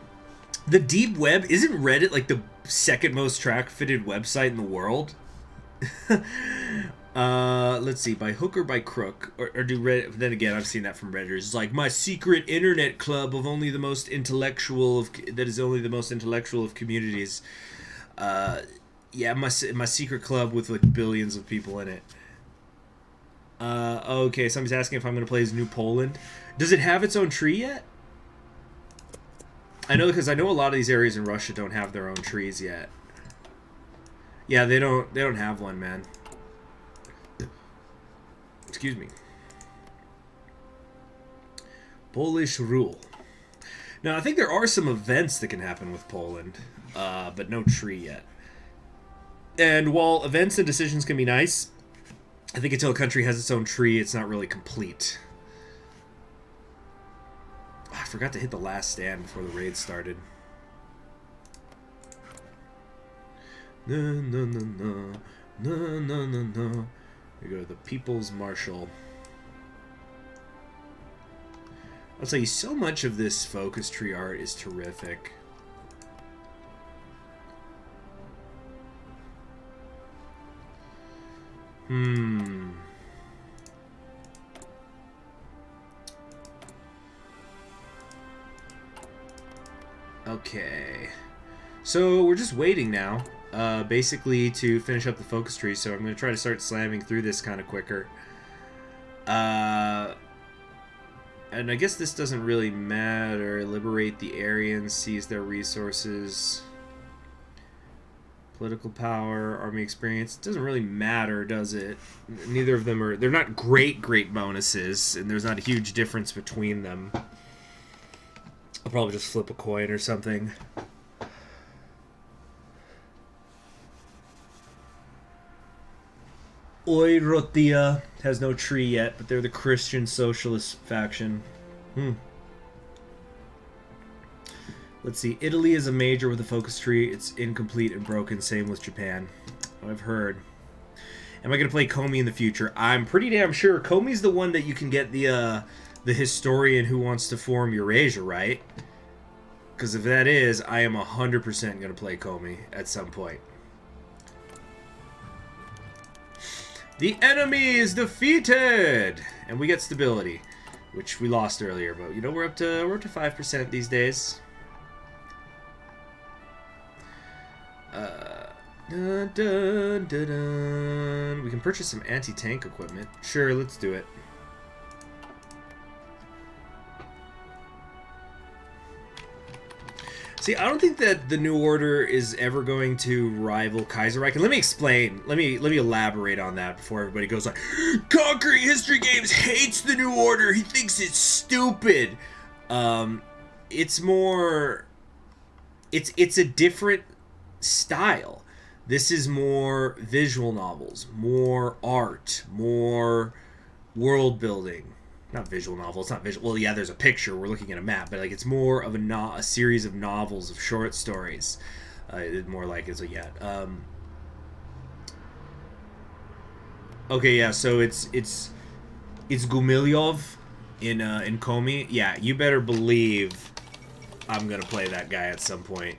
the deep web, isn't Reddit like the second most track-fitted website in the world? Let's see, by hook or by crook, or do Reddit? Then again, I've seen that from Redditors. It's like my secret internet club of only the most intellectual of that is only the most intellectual of communities. Yeah, my secret club with like billions of people in it. Okay, somebody's asking if I'm gonna play as New Poland. Does it have its own tree yet? I know, because I know a lot of these areas in Russia don't have their own trees yet. Yeah, they don't have one, man. Excuse me. Polish rule. Now, I think there are some events that can happen with Poland, but no tree yet. And while events and decisions can be nice, I think until a country has its own tree, it's not really complete. Oh, I forgot to hit the last stand before the raid started. No, no, no, no. No, no, no, no. Here we go, the People's Marshal. I'll tell you, so much of this focus tree art is terrific. Okay. So, we're just waiting now. Basically to finish up the focus tree, so I'm going to try to start slamming through this kind of quicker. And I guess this doesn't really matter. Liberate the Aryans, seize their resources. Political power, army experience. It doesn't really matter, does it? Neither of them are... They're not great bonuses, and there's not a huge difference between them. I'll probably just flip a coin or something. Oirotia has no tree yet, but they're the Christian Socialist faction. Let's see. Italy is a major with a focus tree. It's incomplete and broken. Same with Japan. I've heard. Am I going to play Comey in the future? I'm pretty damn sure. Comey's the one that you can get the historian who wants to form Eurasia, right? Because if that is, I am 100% going to play Comey at some point. The enemy is defeated, and we get stability, which we lost earlier. But you know, we're up to 5% these days. Dun, dun, dun, dun. We can purchase some anti-tank equipment. Sure, let's do it. See, I don't think that the New Order is ever going to rival Kaiserreich. And let me explain. Let me elaborate on that before everybody goes like, Conquering History Games hates the New Order. He thinks it's stupid. It's more... It's a different style. This is more visual novels, more art, more world building. Not visual novel. It's not visual. Well, yeah, there's a picture. We're looking at a map, but like it's more of a series of novels of short stories. More like it's yeah. Okay, yeah. So it's Gumilyov in Comey. Yeah, you better believe I'm gonna play that guy at some point.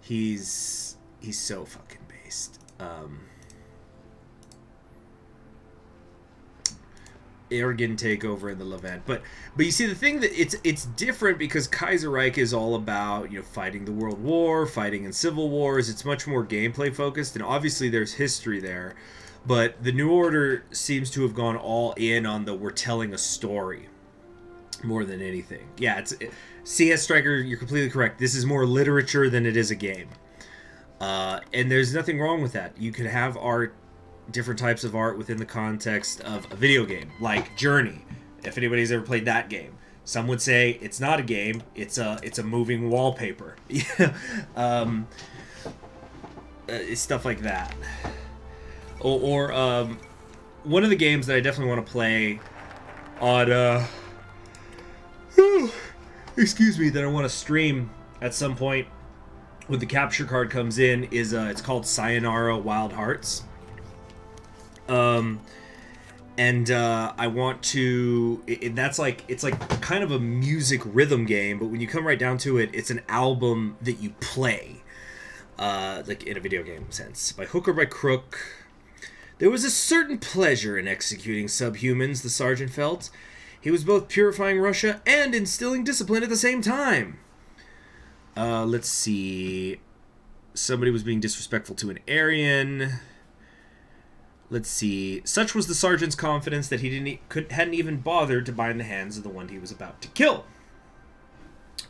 He's so fucking based. Arrogant takeover in the Levant. But you see, the thing that it's different because Kaiserreich is all about, you know, fighting the World War, fighting in civil wars. It's much more gameplay focused, and obviously there's history there. But the New Order seems to have gone all in on we're telling a story more than anything. Yeah, CS Striker, you're completely correct. This is more literature than it is a game. And there's nothing wrong with that. You could have art, different types of art within the context of a video game, like Joni, if anybody's ever played that game. Some would say it's not a game, it's a moving wallpaper. Stuff like that. Or one of the games that I definitely want to play on excuse me, that I want to stream at some point when the capture card comes in is it's called Sayonara Wild Hearts. I want to. That's like, it's like kind of a music rhythm game, but when you come right down to it, it's an album that you play, like in a video game sense, by hook or by crook. There was a certain pleasure in executing subhumans, the sergeant felt. He was both purifying Russia and instilling discipline at the same time. Let's see. Somebody was being disrespectful to an Aryan. Let's see. Such was the sergeant's confidence that he hadn't even bothered to bind the hands of the one he was about to kill.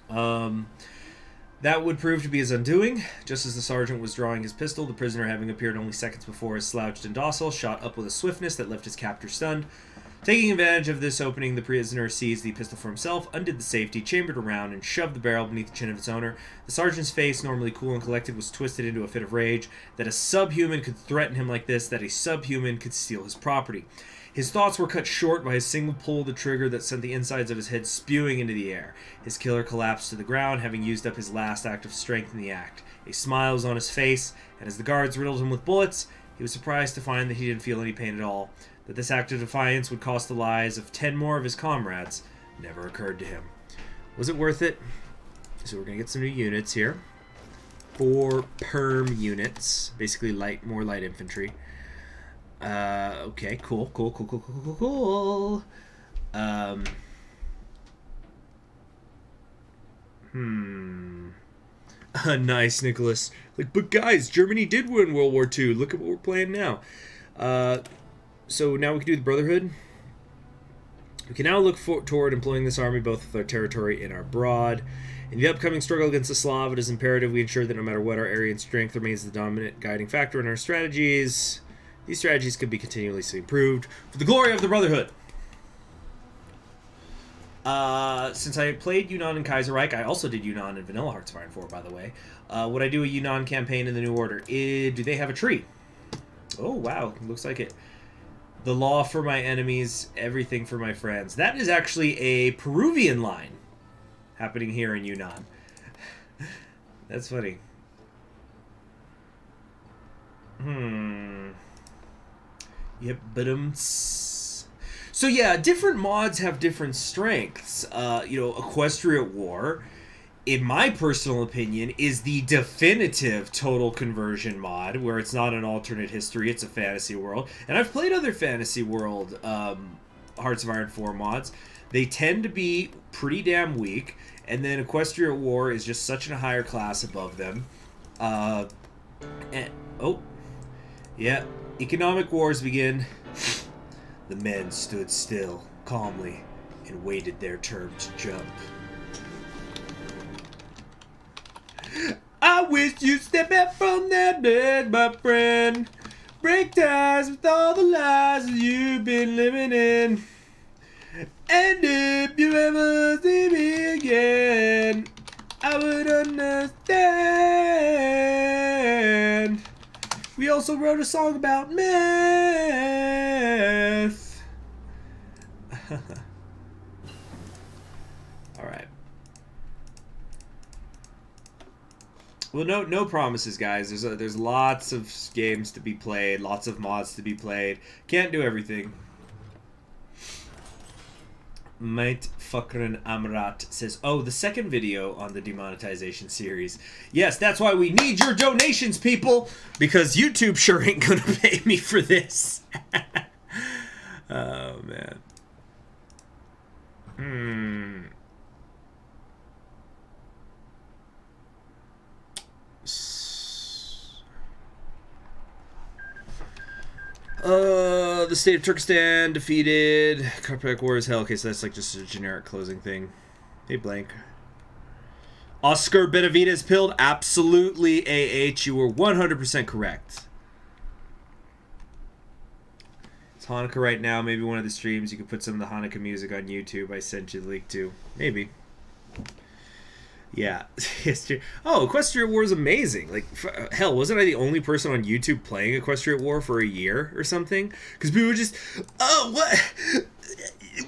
That would prove to be his undoing. Just as the sergeant was drawing his pistol, the prisoner, having appeared only seconds before as slouched and docile, shot up with a swiftness that left his captor stunned. Taking advantage of this opening, the prisoner seized the pistol for himself, undid the safety, chambered around, and shoved the barrel beneath the chin of its owner. The sergeant's face, normally cool and collected, was twisted into a fit of rage. That a subhuman could threaten him like this, that a subhuman could steal his property. His thoughts were cut short by a single pull of the trigger that sent the insides of his head spewing into the air. His killer collapsed to the ground, having used up his last act of strength in the act. A smile was on his face, and as the guards riddled him with bullets, he was surprised to find that he didn't feel any pain at all. That this act of defiance would cost the lives of 10 more of his comrades never occurred to him. Was it worth it? So we're going to get some new units here. 4 perm units. Basically more light infantry. Okay, cool. Nice, Nicholas. Like, but guys, Germany did win World War II. Look at what we're playing now. So now we can do the Brotherhood. We can now look toward employing this army both with our territory and our broad. In the upcoming struggle against the Slav, it is imperative we ensure that no matter what, our Aryan strength remains the dominant guiding factor in our strategies. These strategies could be continuously improved for the glory of the Brotherhood. Since I played Yunnan and Kaiserreich, I also did Yunnan and Vanilla Hearts of Iron 4, by the way. Would I do a Yunnan campaign in the New Order? Do they have a tree? Oh, wow. Looks like it. The law for my enemies, everything for my friends. That is actually a Peruvian line happening here in Yunnan. That's funny. Yep, but so yeah, different mods have different strengths. Equestrian War, in my personal opinion, is the definitive total conversion mod, where it's not an alternate history, it's a fantasy world. And I've played other fantasy world Hearts of Iron 4 mods. They tend to be pretty damn weak, and then Equestrian War is just such a higher class above them. Economic wars begin. The men stood still, calmly, and waited their turn to jump. I wish you'd step back from that bed, my friend. Break ties with all the lies you've been living in. And if you ever see me again, I would understand. We also wrote a song about meth. Alright. Well, no promises, guys. There's lots of games to be played, lots of mods to be played. Can't do everything. Mate Fuckrin Amrat says, oh, the second video on the demonetization series. Yes, that's why we need your donations, people, because YouTube sure ain't gonna pay me for this. Oh, man. The state of Turkestan defeated. Carpac War is hell. Okay, so that's like just a generic closing thing. Hey, blank. Oscar Benavides pilled. Absolutely, AH. You were 100% correct. It's Hanukkah right now. Maybe one of the streams you could put some of the Hanukkah music on YouTube. I sent you the link to. Maybe. Yeah. Oh, Equestrian War is amazing. Like, hell, wasn't I the only person on YouTube playing Equestrian War for a year or something? Because people were just, oh,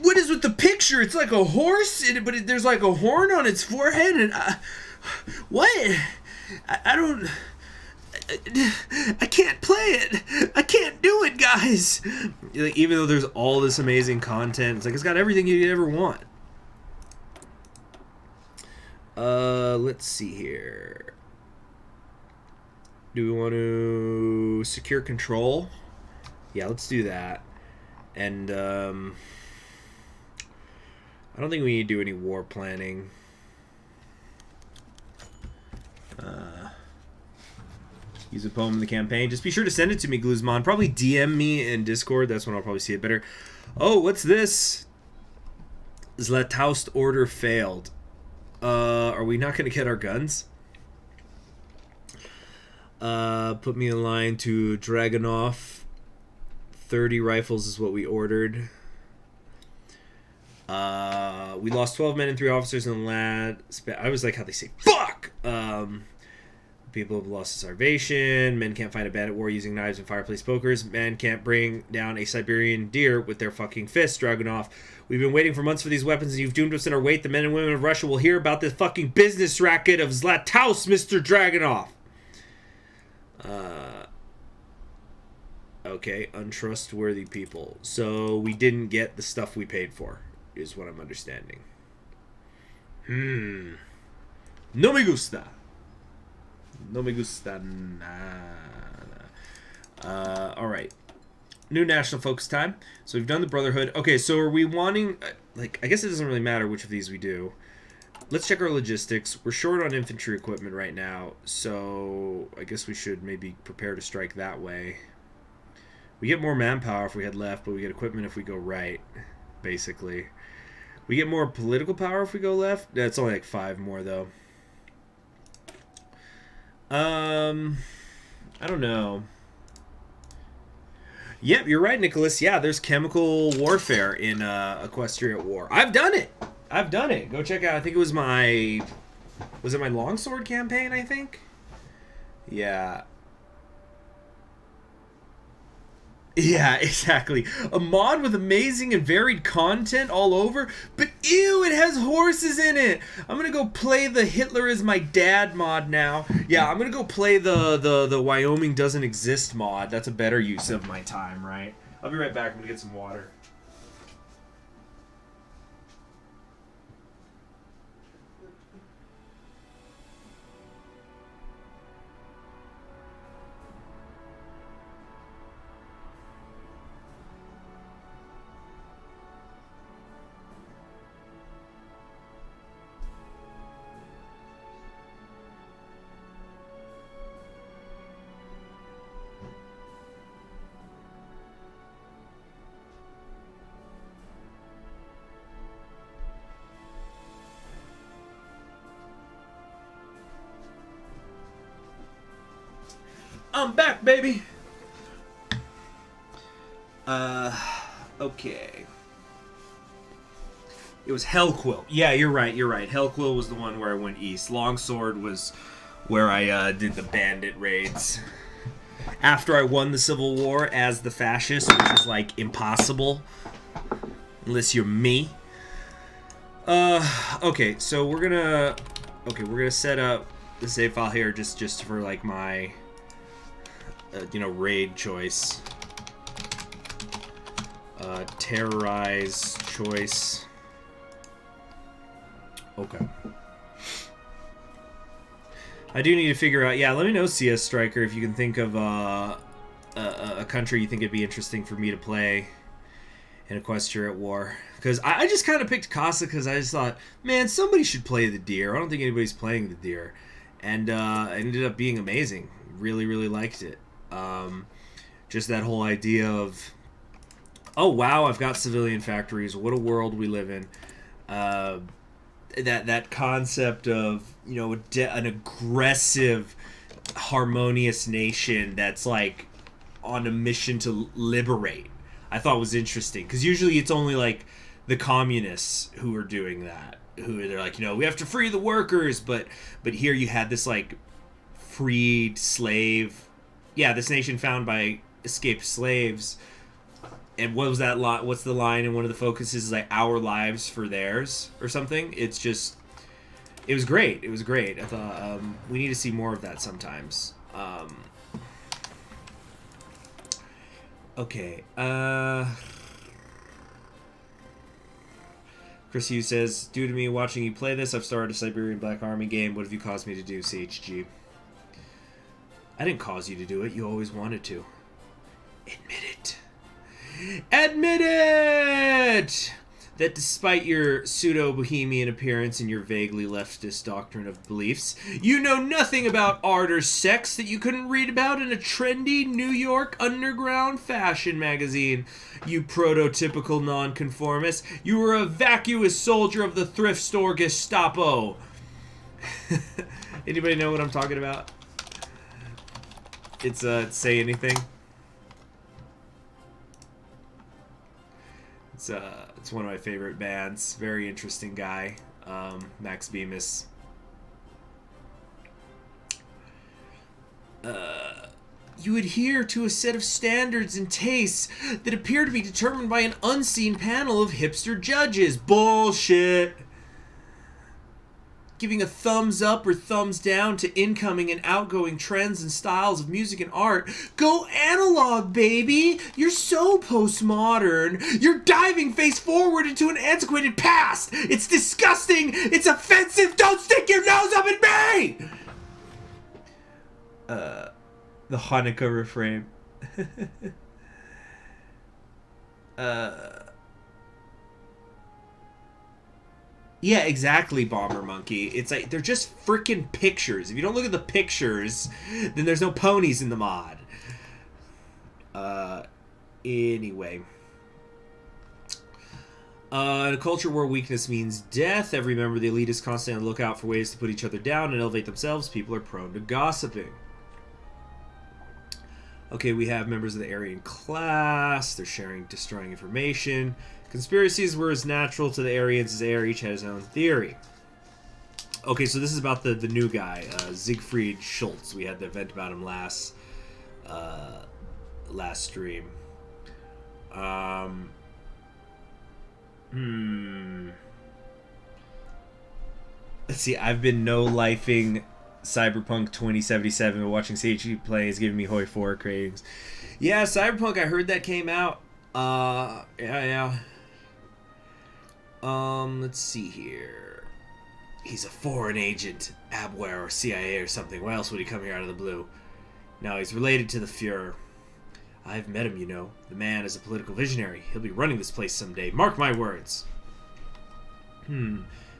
what is with the picture? It's like a horse, but there's like a horn on its forehead, and what? I don't. I can't play it. I can't do it, guys. Like, even though there's all this amazing content, it's like it's got everything you could ever want. Let's see here. Do we want to secure control? Yeah, let's do that. And I don't think we need to do any war planning. Use a poem in the campaign. Just be sure to send it to me, Gluzman. Probably DM me in Discord. That's when I'll probably see it better. Oh, what's this? Zlatoust order failed. Are we not going to get our guns? Put me in line to Dragunov. 30 rifles is what we ordered. We lost 12 men and 3 officers in the lad. I was like how they say, fuck! People have lost starvation. Men can't fight a bandit war using knives and fireplace pokers. Men can't bring down a Siberian deer with their fucking fists. Dragunov. We've been waiting for months for these weapons, and you've doomed us in our wait. The men and women of Russia will hear about this fucking business racket of Zlatoust, Mr. Dragunov. Okay, untrustworthy people. So we didn't get the stuff we paid for, is what I'm understanding. No me gusta. No me gusta nada. Alright. New national focus time. So we've done the Brotherhood. Okay, so are we wanting... like, I guess it doesn't really matter which of these we do. Let's check our logistics. We're short on infantry equipment right now, so I guess we should maybe prepare to strike that way. We get more manpower if we head left, but we get equipment if we go right, basically. We get more political power if we go left. That's only like 5 more, though. I don't know. Yep, you're right, Nicholas. Yeah, there's chemical warfare in Equestrian War. I've done it. I've done it. Go check out. I think it was my... was it my longsword campaign, I think? Yeah. Yeah, exactly. A mod with amazing and varied content all over, but ew, it has horses in it. I'm gonna go play the Hitler is my dad mod now. Yeah, I'm gonna go play the Wyoming doesn't exist mod. That's a better use of my time, right? I'll be right back. I'm gonna get some water. I'm back, baby. Okay. It was Hellquill. Yeah, you're right. You're right. Hellquill was the one where I went east. Longsword was where I did the bandit raids. After I won the Civil War as the fascist, which is like impossible unless you're me. Okay, so we're gonna set up the save file here just for like my raid choice. Terrorize choice. Okay. I do need to figure out... yeah, let me know, CS Striker, if you can think of a country you think it'd be interesting for me to play in Equestria at War. Because I just kind of picked Casa because I just thought, man, somebody should play the deer. I don't think anybody's playing the deer. And it ended up being amazing. Really, really liked it. Just that whole idea of, oh, wow, I've got civilian factories. What a world we live in. That concept of, you know, an aggressive, harmonious nation that's, like, on a mission to liberate. I thought was interesting. Because usually it's only, like, the communists who are doing that. Who they're like, you know, we have to free the workers. But here you had this, like, freed slave. Yeah, this nation found by escaped slaves. And what was that line? What's the line in one of the focuses? Is like, our lives for theirs or something. It's just, it was great. It was great. I thought we need to see more of that sometimes. Okay. Chris Hughes says, due to me watching you play this, I've started a Siberian Black Army game. What have you caused me to do, CHG? I didn't cause you to do it. You always wanted to. Admit it. Admit it! That despite your pseudo-bohemian appearance and your vaguely leftist doctrine of beliefs, you know nothing about art or sex that you couldn't read about in a trendy New York underground fashion magazine. You prototypical nonconformist. You were a vacuous soldier of the thrift store Gestapo. Anybody know what I'm talking about? It's Say Anything. It's one of my favorite bands. Very interesting guy, Max Bemis. You adhere to a set of standards and tastes that appear to be determined by an unseen panel of hipster judges. Bullshit! Giving a thumbs up or thumbs down to incoming and outgoing trends and styles of music and art. Go analog, baby! You're so postmodern. You're diving face forward into an antiquated past. It's disgusting. It's offensive. Don't stick your nose up at me! The Hanukkah refrain. Yeah, exactly, Bomber Monkey. It's like, they're just freaking pictures. If you don't look at the pictures, then there's no ponies in the mod. Anyway. In a culture where weakness means death, every member of the elite is constantly on the lookout for ways to put each other down and elevate themselves. People are prone to gossiping. Okay, we have members of the Aryan class. They're sharing, destroying information. Conspiracies were as natural to the Aryans as air. Each had his own theory. Okay, so this is about the new guy, Siegfried Schultz. We had the event about him last stream. Let's see, I've been no-lifing Cyberpunk 2077, but watching CHG play is giving me HOI4 cravings. Yeah, Cyberpunk, I heard that came out. Yeah. Let's see here. He's a foreign agent, Abwehr or CIA or something. Why else would he come here out of the blue? Now, he's related to the Fuhrer. I've met him, you know. The man is a political visionary. He'll be running this place someday. Mark my words.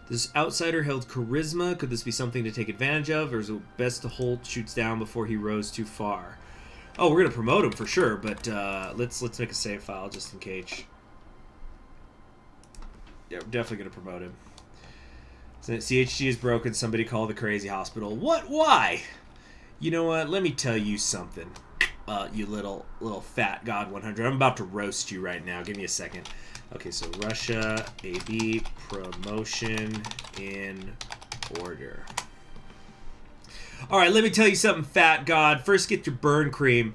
This outsider held charisma. Could this be something to take advantage of, or is it best to hold shoots down before he rose too far? Oh, we're gonna promote him for sure, but let's make a save file just in case. Yeah, we're definitely gonna promote him. So CHG is broken. Somebody call the crazy hospital. What? Why? You know what? Let me tell you something. You little fat God 100. I'm about to roast you right now. Give me a second. Okay, so Russia, AB, promotion in order. Alright, let me tell you something, Fat God. First, get your burn cream.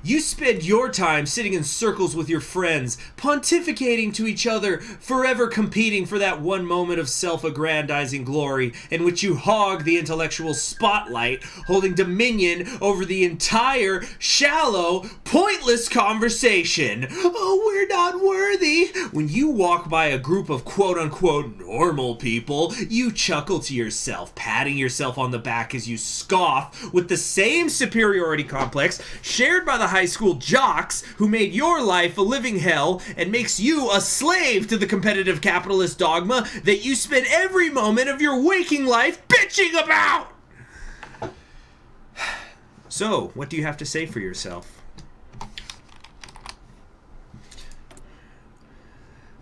You spend your time sitting in circles with your friends, pontificating to each other, forever competing for that one moment of self-aggrandizing glory in which you hog the intellectual spotlight, holding dominion over the entire, shallow, pointless conversation. Oh, we're you're not worthy. When you walk by a group of quote-unquote normal people, you chuckle to yourself, patting yourself on the back as you scoff with the same superiority complex shared by the high school jocks who made your life a living hell and makes you a slave to the competitive capitalist dogma that you spend every moment of your waking life bitching about. So, what do you have to say for yourself?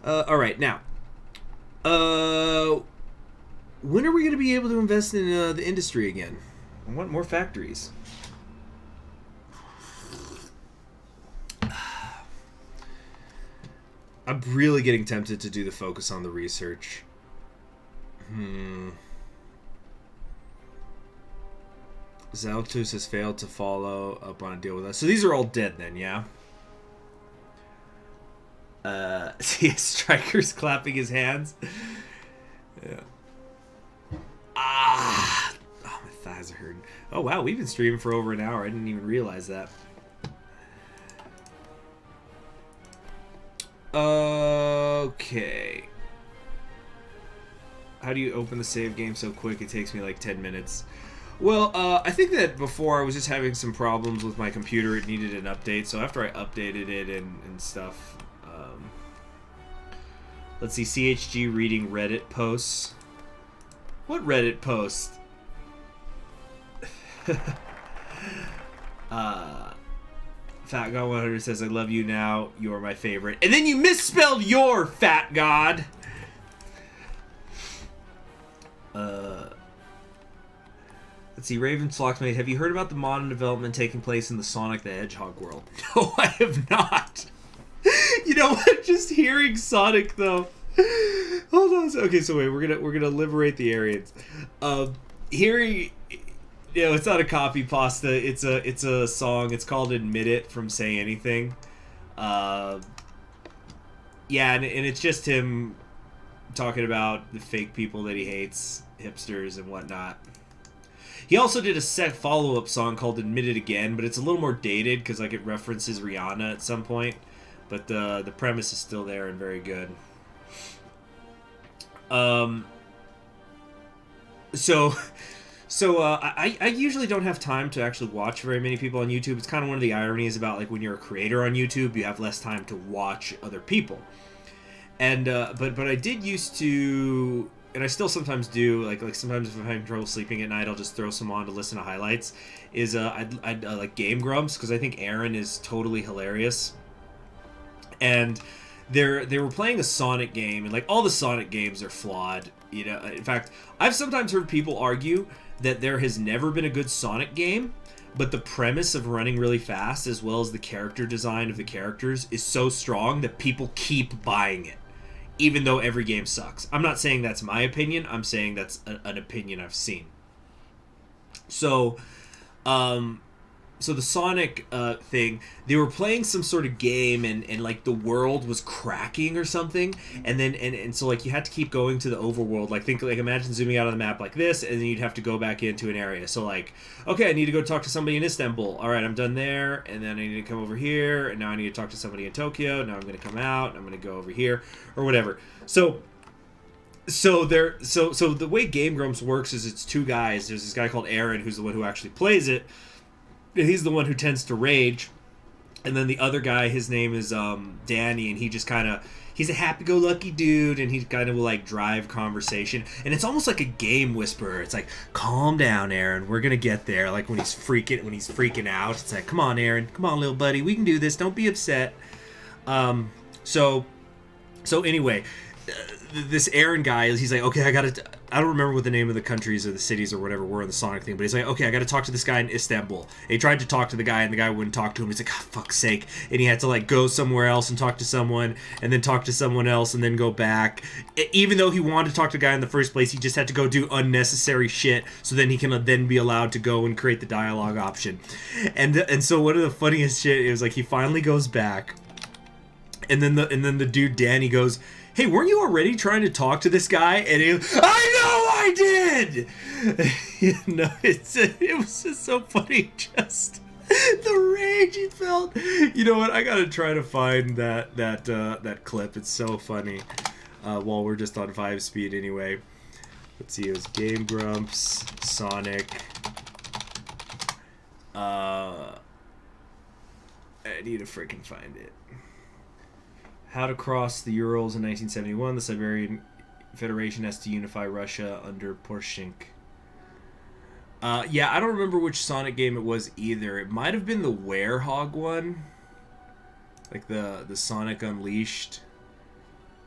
Alright, now. When are we going to be able to invest in the industry again? I want more factories. I'm really getting tempted to do the focus on the research. Zaltus has failed to follow up on a deal with us. So these are all dead then, yeah? See, Striker's clapping his hands. Yeah. Oh, my thighs are hurting. Oh, wow, we've been streaming for over an hour. I didn't even realize that. Okay. How do you open the save game so quick? It takes me like 10 minutes. Well, I think that before I was just having some problems with my computer. It needed an update. So after I updated it and stuff... let's see, CHG reading Reddit posts. What Reddit post? Fat God 100 says, I love you now. You're my favorite. And then you misspelled your, Fat God. Let's see, Raven's Flocksmate, have you heard about the modern development taking place in the Sonic the Hedgehog world? No, I have not. You know what? Just hearing Sonic though. Hold on. Okay, so wait, we're gonna liberate the Aryans. Hearing, you know, it's not a copy pasta. It's a song. It's called "Admit It" from Say Anything. Yeah, and it's just him talking about the fake people that he hates, hipsters and whatnot. He also did a set follow-up song called "Admit It Again," but it's a little more dated because like it references Rihanna at some point. But the premise is still there and very good. I usually don't have time to actually watch very many people on YouTube. It's kind of one of the ironies about like when you're a creator on YouTube, you have less time to watch other people. And but I did used to, and I still sometimes do. Like sometimes if I'm having trouble sleeping at night, I'll just throw some on to listen to highlights. I'd like Game Grumps because I think Aaron is totally hilarious. And they were playing a Sonic game, and like all the Sonic games are flawed. You know, in fact, I've sometimes heard people argue that there has never been a good Sonic game, but the premise of running really fast, as well as the character design of the characters, is so strong that people keep buying it, even though every game sucks. I'm not saying that's my opinion. I'm saying that's an opinion I've seen. So, so the Sonic thing, they were playing some sort of game and like the world was cracking or something, and then and so like you had to keep going to the overworld. Like imagine zooming out on the map like this, and then you'd have to go back into an area. So like, okay, I need to go talk to somebody in Istanbul. All right, I'm done there, and then I need to come over here, and now I need to talk to somebody in Tokyo. Now I'm going to come out, and I'm going to go over here or whatever. So the way Game Grumps works is it's two guys. There's this guy called Aaron who's the one who actually plays it. And he's the one who tends to rage, and then the other guy, his name is Danny, and he just he's a happy-go-lucky dude, and he kind of will like drive conversation, and it's almost like a game whisperer. It's like, calm down, Aaron, we're gonna get there. Like when he's freaking out, it's like, come on, Aaron, come on, little buddy, we can do this. Don't be upset. So anyway, this Aaron guy, he's like, okay, I don't remember what the name of the countries or the cities or whatever were in the Sonic thing, but he's like, okay, I gotta talk to this guy in Istanbul. And he tried to talk to the guy, and the guy wouldn't talk to him. He's like, oh, fuck's sake. And he had to like go somewhere else and talk to someone, and then talk to someone else, and then go back. Even though he wanted to talk to the guy in the first place, he just had to go do unnecessary shit, so then he can then be allowed to go and create the dialogue option. And so one of the funniest shit is like he finally goes back, and then the dude Danny goes, hey, weren't you already trying to talk to this guy? And he, I know I did! You know, it was just so funny. Just The rage he felt. You know what? I gotta try to find that clip. It's so funny. While we're just on 5 speed anyway. Let's see. It was Game Grumps, Sonic. I need to freaking find it. How to cross the Urals in 1971. The Siberian Federation has to unify Russia under Poroshenko. Yeah, I don't remember which Sonic game it was either. It might have been the Werehog one. Like the Sonic Unleashed.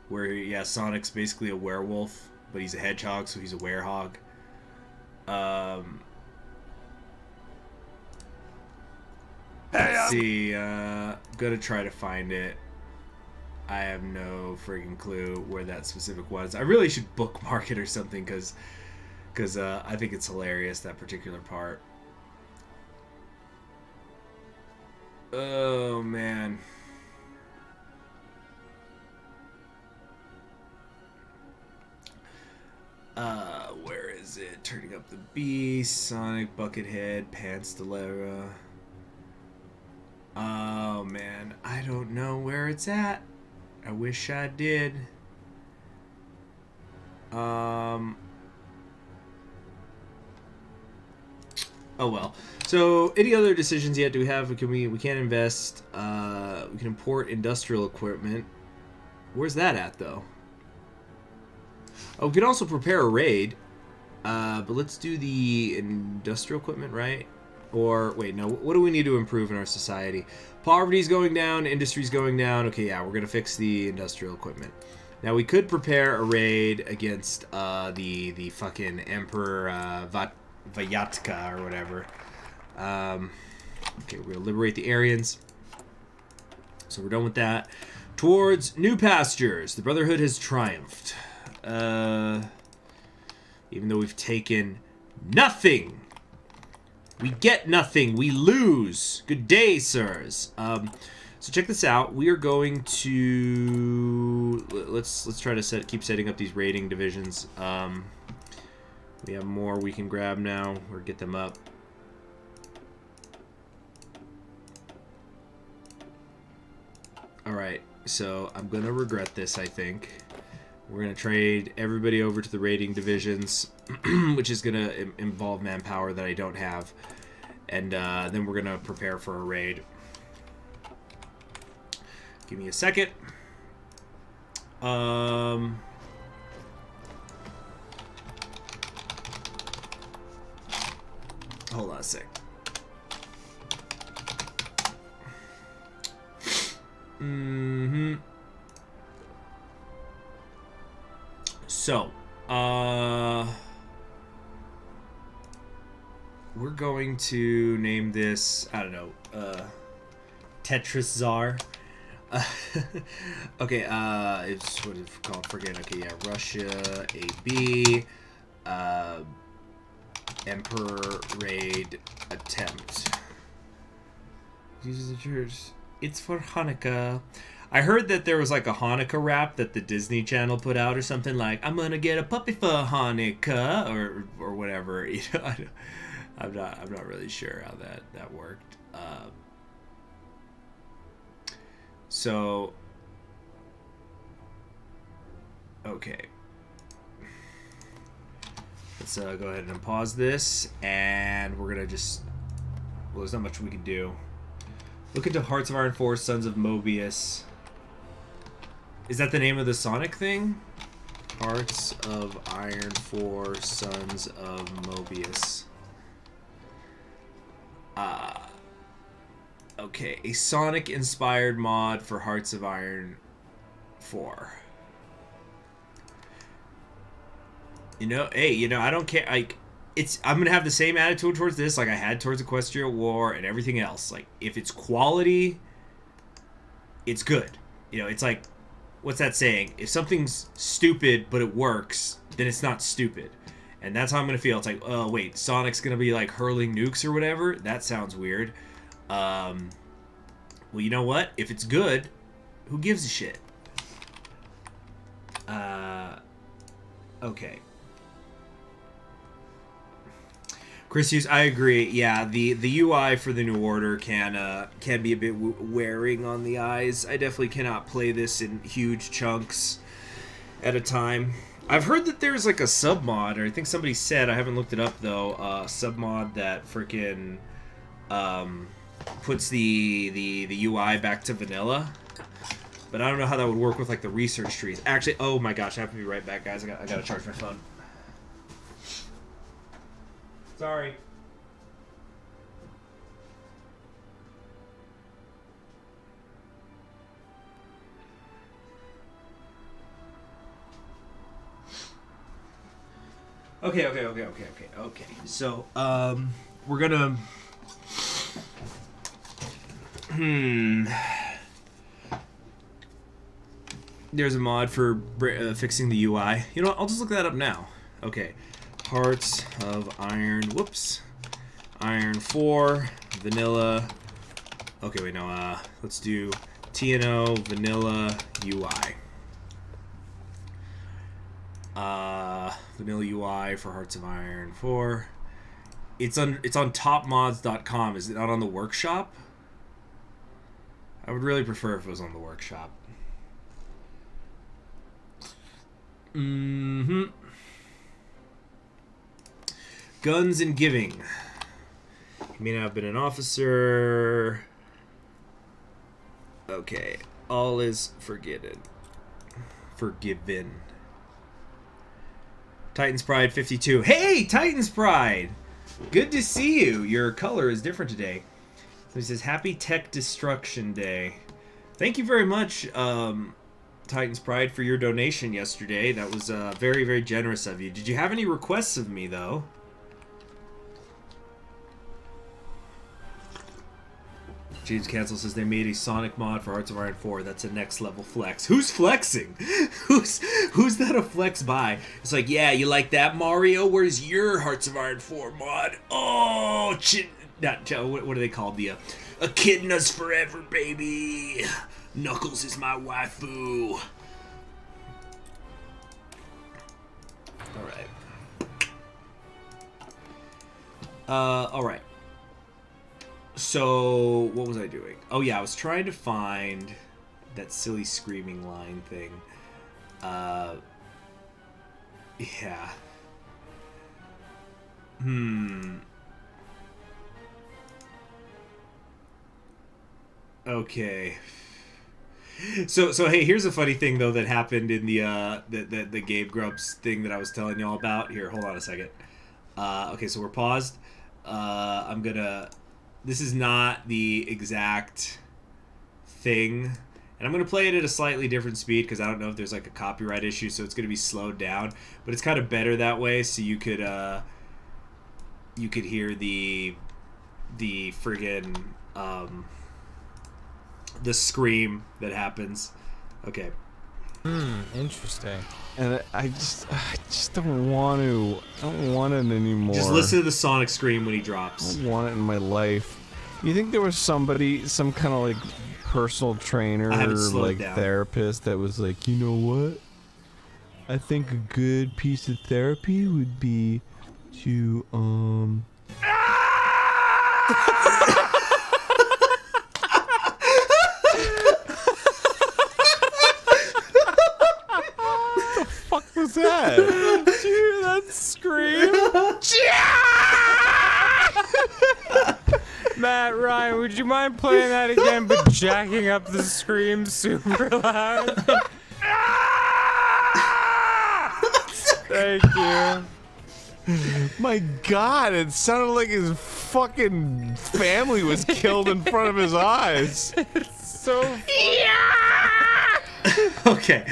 Where, yeah, Sonic's basically a werewolf, but he's a hedgehog, so he's a werehog. Let's see. Gonna try to find it. I have no friggin' clue where that specific was. I really should bookmark it or something, because I think it's hilarious, that particular part. Oh, man. Where is it? Turning up the beast, Sonic, Buckethead, Panstellera. Oh, man. I don't know where it's at. I wish I did. Oh well. So, any other decisions yet do we have? We can't invest. We can import industrial equipment. Where's that at, though? Oh, we can also prepare a raid. But let's do the industrial equipment, right? Or, wait, no. What do we need to improve in our society? Poverty's going down. Industry's going down. Okay, yeah, we're going to fix the industrial equipment. Now, we could prepare a raid against the fucking Emperor Vayatka or whatever. Okay, we're going to liberate the Aryans. So we're done with that. Towards new pastures. The Brotherhood has triumphed. Even though we've taken nothing. We get nothing. We lose. Good day, sirs. So check this out. We are going to let's try to keep setting up these raiding divisions. We have more we can grab now or get them up. All right. So I'm gonna regret this, I think. We're going to trade everybody over to the raiding divisions, which is going to involve manpower that I don't have. And then we're going to prepare for a raid. Give me a second. Hold on a sec. So, we're going to name this, I don't know, Tetris Czar. Okay, it's what it's called, forget, okay, yeah, Russia, AB, Emperor Raid Attempt. Uses the church. It's for Hanukkah. I heard that there was like a Hanukkah rap that the Disney Channel put out or something like, I'm gonna get a puppy for Hanukkah or whatever. You know, I'm not really sure how that worked. So okay, let's go ahead and pause this, and we're gonna just, well, there's not much we can do. Look into Hearts of Iron 4, Sons of Mobius. Is that the name of the Sonic thing? Hearts of Iron 4, Sons of Mobius. Okay, a Sonic-inspired mod for Hearts of Iron 4. You know, hey, you know, I don't care. Like, I'm gonna have the same attitude towards this like I had towards Equestria War and everything else. Like, if it's quality, it's good. You know, it's like, what's that saying? If something's stupid but it works, then it's not stupid. And that's how I'm gonna feel. It's like, oh wait, Sonic's gonna be like hurling nukes or whatever? That sounds weird. Well, you know what? If it's good, who gives a shit? Okay. Chris Hughes, I agree. Yeah, the UI for the New Order can be a bit wearing on the eyes. I definitely cannot play this in huge chunks at a time. I've heard that there's like a sub mod, or I think somebody said, I haven't looked it up though, sub mod that freaking puts the UI back to vanilla. But I don't know how that would work with like the research trees. Actually, oh my gosh, I have to be right back, guys. I gotta charge my phone. Sorry. Okay. So, we're gonna... There's a mod for fixing the UI. You know what? I'll just look that up now. Okay. Hearts of Iron. Whoops. Iron 4. Vanilla. Okay, wait, no. Let's do TNO Vanilla UI. Vanilla UI for Hearts of Iron 4. It's on topmods.com. Is it not on the workshop? I would really prefer if it was on the workshop. Guns and giving. You may not have been an officer. Okay. All is forgiven. Titan's Pride 52. Hey, Titan's Pride! Good to see you. Your color is different today. So he says, Happy Tech Destruction Day. Thank you very much, Titan's Pride, for your donation yesterday. That was very, very generous of you. Did you have any requests of me, though? James Cancel says they made a Sonic mod for Hearts of Iron 4. That's a next level flex. Who's flexing? Who's that a flex by? It's like, yeah, you like that, Mario? Where's your Hearts of Iron 4 mod? Oh, what are they called? The Echidna's forever, baby. Knuckles is my waifu. Alright. So, what was I doing? Oh yeah, I was trying to find that silly screaming line thing. Yeah. Okay. So hey, here's a funny thing though that happened in the Gabe Grubs thing that I was telling y'all about. Here, hold on a second. Okay, so we're paused. This is not the exact thing, and I'm gonna play it at a slightly different speed because I don't know if there's like a copyright issue, so it's gonna be slowed down. But it's kind of better that way, so you could hear the friggin' the scream that happens. Okay. Interesting. And I just don't want to. I don't want it anymore. Just listen to the Sonic scream when he drops. I don't want it in my life. You think there was somebody, some kind of like personal trainer or like therapist that was like, you know what? I think a good piece of therapy would be to What was that? Did you hear that scream? Matt, Ryan, would you mind playing that again but jacking up the scream super loud? Thank you. My God, it sounded like his fucking family was killed in front of his eyes. It's so funny. Okay,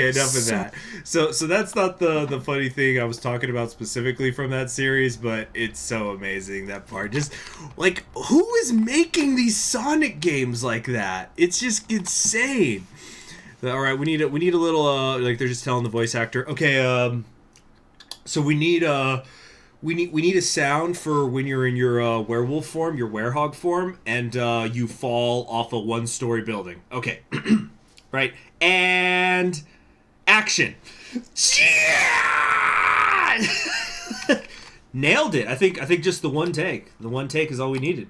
enough of that. So that's not the funny thing I was talking about specifically from that series, but it's so amazing, that part. Just like, who is making these Sonic games like that? It's just insane. All right, we need a little like they're just telling the voice actor. Okay, so we need a sound for when you're in your werewolf form, your werehog form, and you fall off a one-story building. Okay. Right, and action. Nailed it. I think just the one take. The one take is all we needed.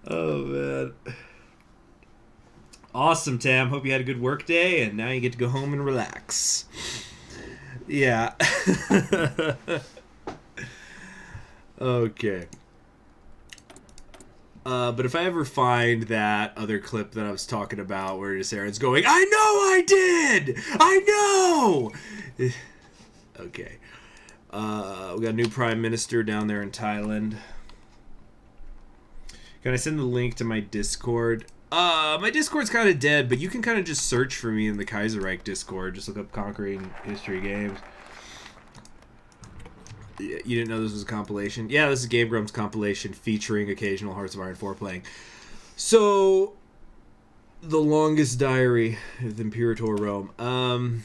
Oh, man. Awesome, Tam. Hope you had a good work day, and now you get to go home and relax. Yeah. Okay. But if I ever find that other clip that I was talking about where just Aaron's going, I know I did! I know! Okay. We got a new prime minister down there in Thailand. Can I send the link to my Discord? My Discord's kind of dead, but you can kind of just search for me in the Kaiserreich Discord. Just look up Conquering History Games. You didn't know this was a compilation? Yeah, this is Game Grumps compilation featuring occasional Hearts of Iron 4 playing. So, the longest diary of Imperator Rome.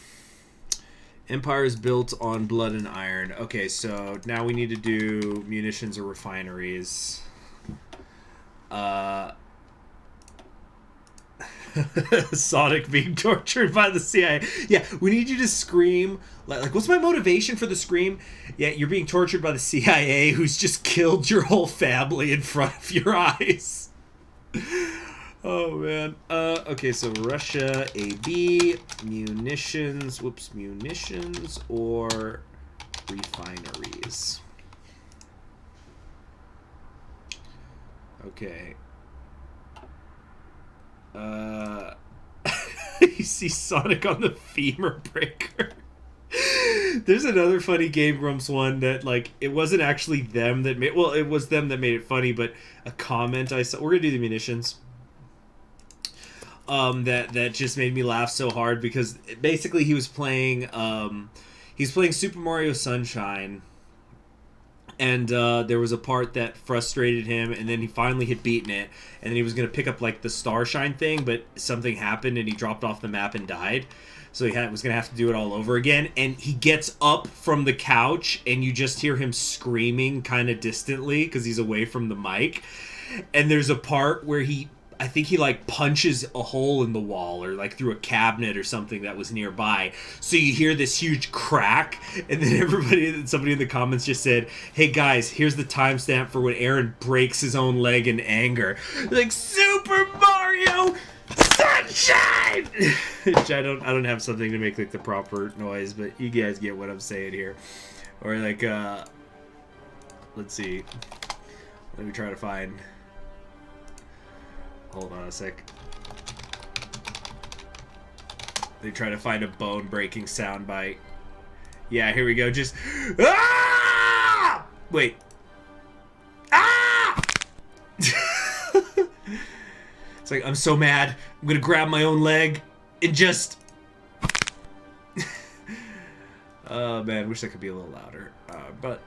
Empire is built on blood and iron. Okay, so now we need to do munitions or refineries. Sonic being tortured by the CIA. Yeah, we need you to scream. Like, what's my motivation for the scream? Yeah, you're being tortured by the CIA who's just killed your whole family in front of your eyes. Oh, man. Okay, so Russia, AB, munitions. Whoops, munitions or refineries. Okay. You see Sonic on the femur breaker. There's another funny Game Grumps one that, like, it wasn't actually them that made... Well, it was them that made it funny, but a comment I saw... We're gonna do the munitions. That just made me laugh so hard because basically he was playing... he's playing Super Mario Sunshine. And there was a part that frustrated him, and then he finally had beaten it, and then he was going to pick up, like, the Starshine thing, but something happened, and he dropped off the map and died. So he was going to have to do it all over again, and he gets up from the couch, and you just hear him screaming kind of distantly, because he's away from the mic. And there's a part where I think he, like, punches a hole in the wall or, like, through a cabinet or something that was nearby. So you hear this huge crack, and then somebody in the comments just said, hey, guys, here's the timestamp for when Aaron breaks his own leg in anger. Like, Super Mario Sunshine! Which I don't have something to make, like, the proper noise, but you guys get what I'm saying here. Or, like, let's see. Let me try to find... Hold on a sec. They try to find a bone-breaking soundbite. Yeah, here we go. Just... Ah! Wait. Ah! It's like, I'm so mad. I'm gonna grab my own leg and just... Oh, man. Wish that could be a little louder. But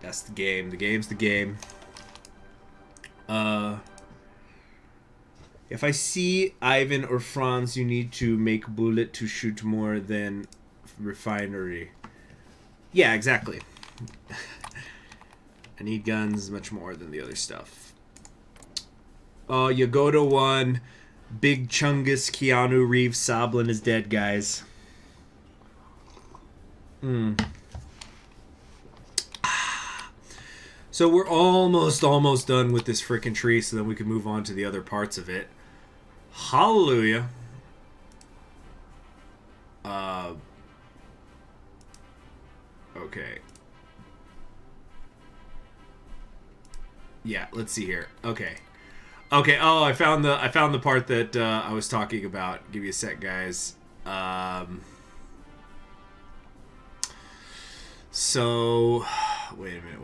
that's the game. The game's the game. If I see Ivan or Franz, you need to make bullet to shoot more than refinery. Yeah, exactly. I need guns much more than the other stuff. Oh, Yagoda won. Big Chungus Keanu Reeves Sablin is dead, guys. So we're almost done with this frickin' tree, so then we can move on to the other parts of it. Hallelujah. Okay. Yeah, let's see here. Okay. Okay, oh, I found the part that I was talking about. Give me a sec, guys. So, wait a minute.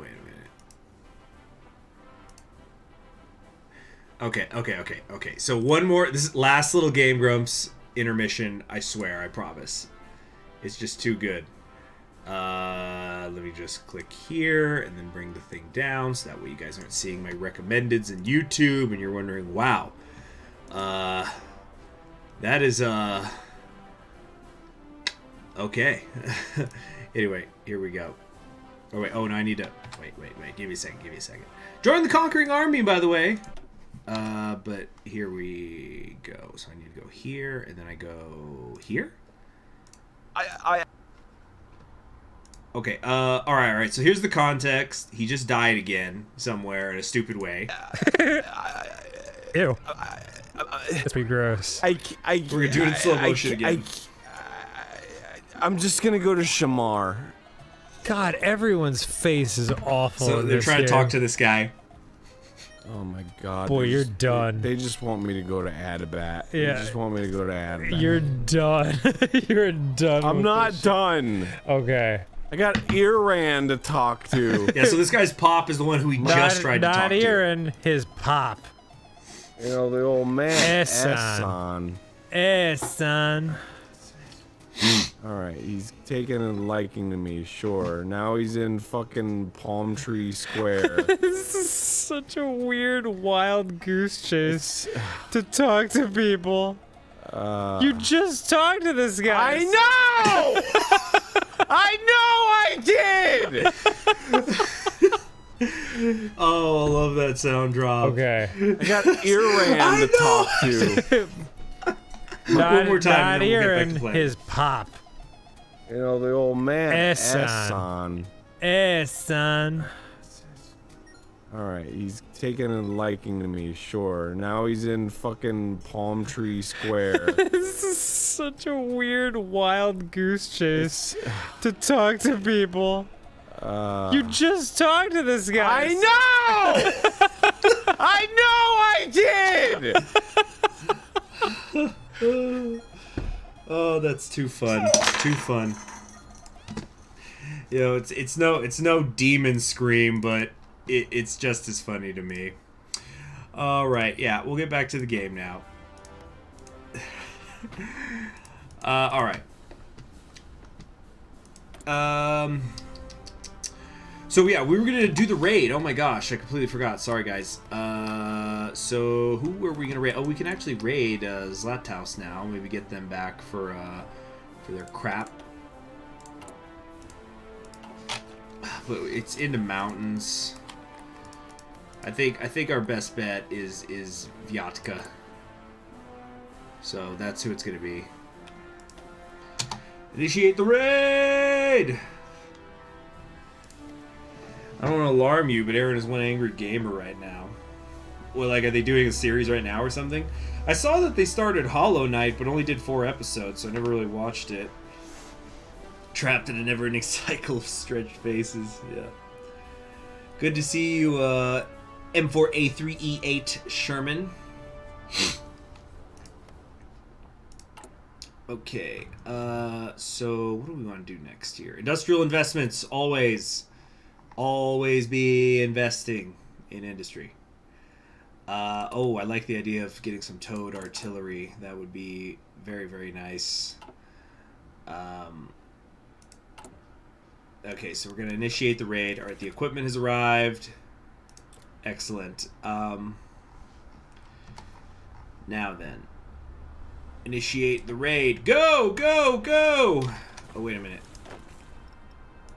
Okay. So one more. This is last little Game Grumps intermission. I swear. I promise. It's just too good. Let me just click here and then bring the thing down so that way you guys aren't seeing my recommendeds in YouTube and you're wondering, wow, that is okay. Anyway, here we go. Oh wait. Oh no, I need to wait. Give me a second. Join the Conquering Army, by the way. But here we go. So I need to go here, and then I go here. Okay, alright, so here's the context. He just died again somewhere in a stupid way. Ew. That's pretty gross. We're gonna do it in slow motion again. I'm just gonna go to Shamar. God, everyone's face is awful. So they're trying to talk to this guy. Oh my god. Boy, you're done. They just want me to go to Adabat. Yeah. They just want me to go to Adabat. You're done. You're done. I'm not done. Okay. I got Iran to talk to. Yeah, so this guy's pop is the one who we just tried to talk Not to. Iran, his pop. You know, the old man. Ehsan. Ehsan. Alright, he's taking a liking to me, sure. Now he's in fucking Palm Tree Square. This is such a weird, wild goose chase to talk to people. You just talked to this guy. I know! I did! Oh, I love that sound drop. Okay. I got Iran to talk to. One more time, Not and then we'll get back Iran, to playing. his pop. You know, the old man. Ehsan. Ehsan. Alright, he's taking a liking to me, sure. Now he's in fucking Palm Tree Square. This is such a weird, wild goose chase to talk to people. You just talked to this guy. I know! I did! Oh, that's too fun. Too fun. You know, it's no demon scream, but it's just as funny to me. All right, yeah, we'll get back to the game now. All right. So yeah, we were gonna do the raid. Oh my gosh, I completely forgot. Sorry, guys. So who were we gonna raid? Oh, we can actually raid Zlathouse now. Maybe get them back for their crap. But it's in the mountains. I think our best bet is Vyatka. So that's who it's gonna be. Initiate the raid! I don't want to alarm you, but Aaron is one angry gamer right now. Well, like, are they doing a series right now or something? I saw that they started Hollow Knight, but only did 4 episodes, so I never really watched it. Trapped in a never-ending cycle of stretched faces, yeah. Good to see you, M4A3E8 Sherman. Okay, so what do we want to do next here? Industrial investments, always be investing in industry. Oh, I like the idea of getting some towed artillery. That would be very, very nice. Okay, so we're going to initiate the raid. All right, the equipment has arrived. Excellent. Now then. Initiate the raid. Go, go, go! Oh, wait a minute.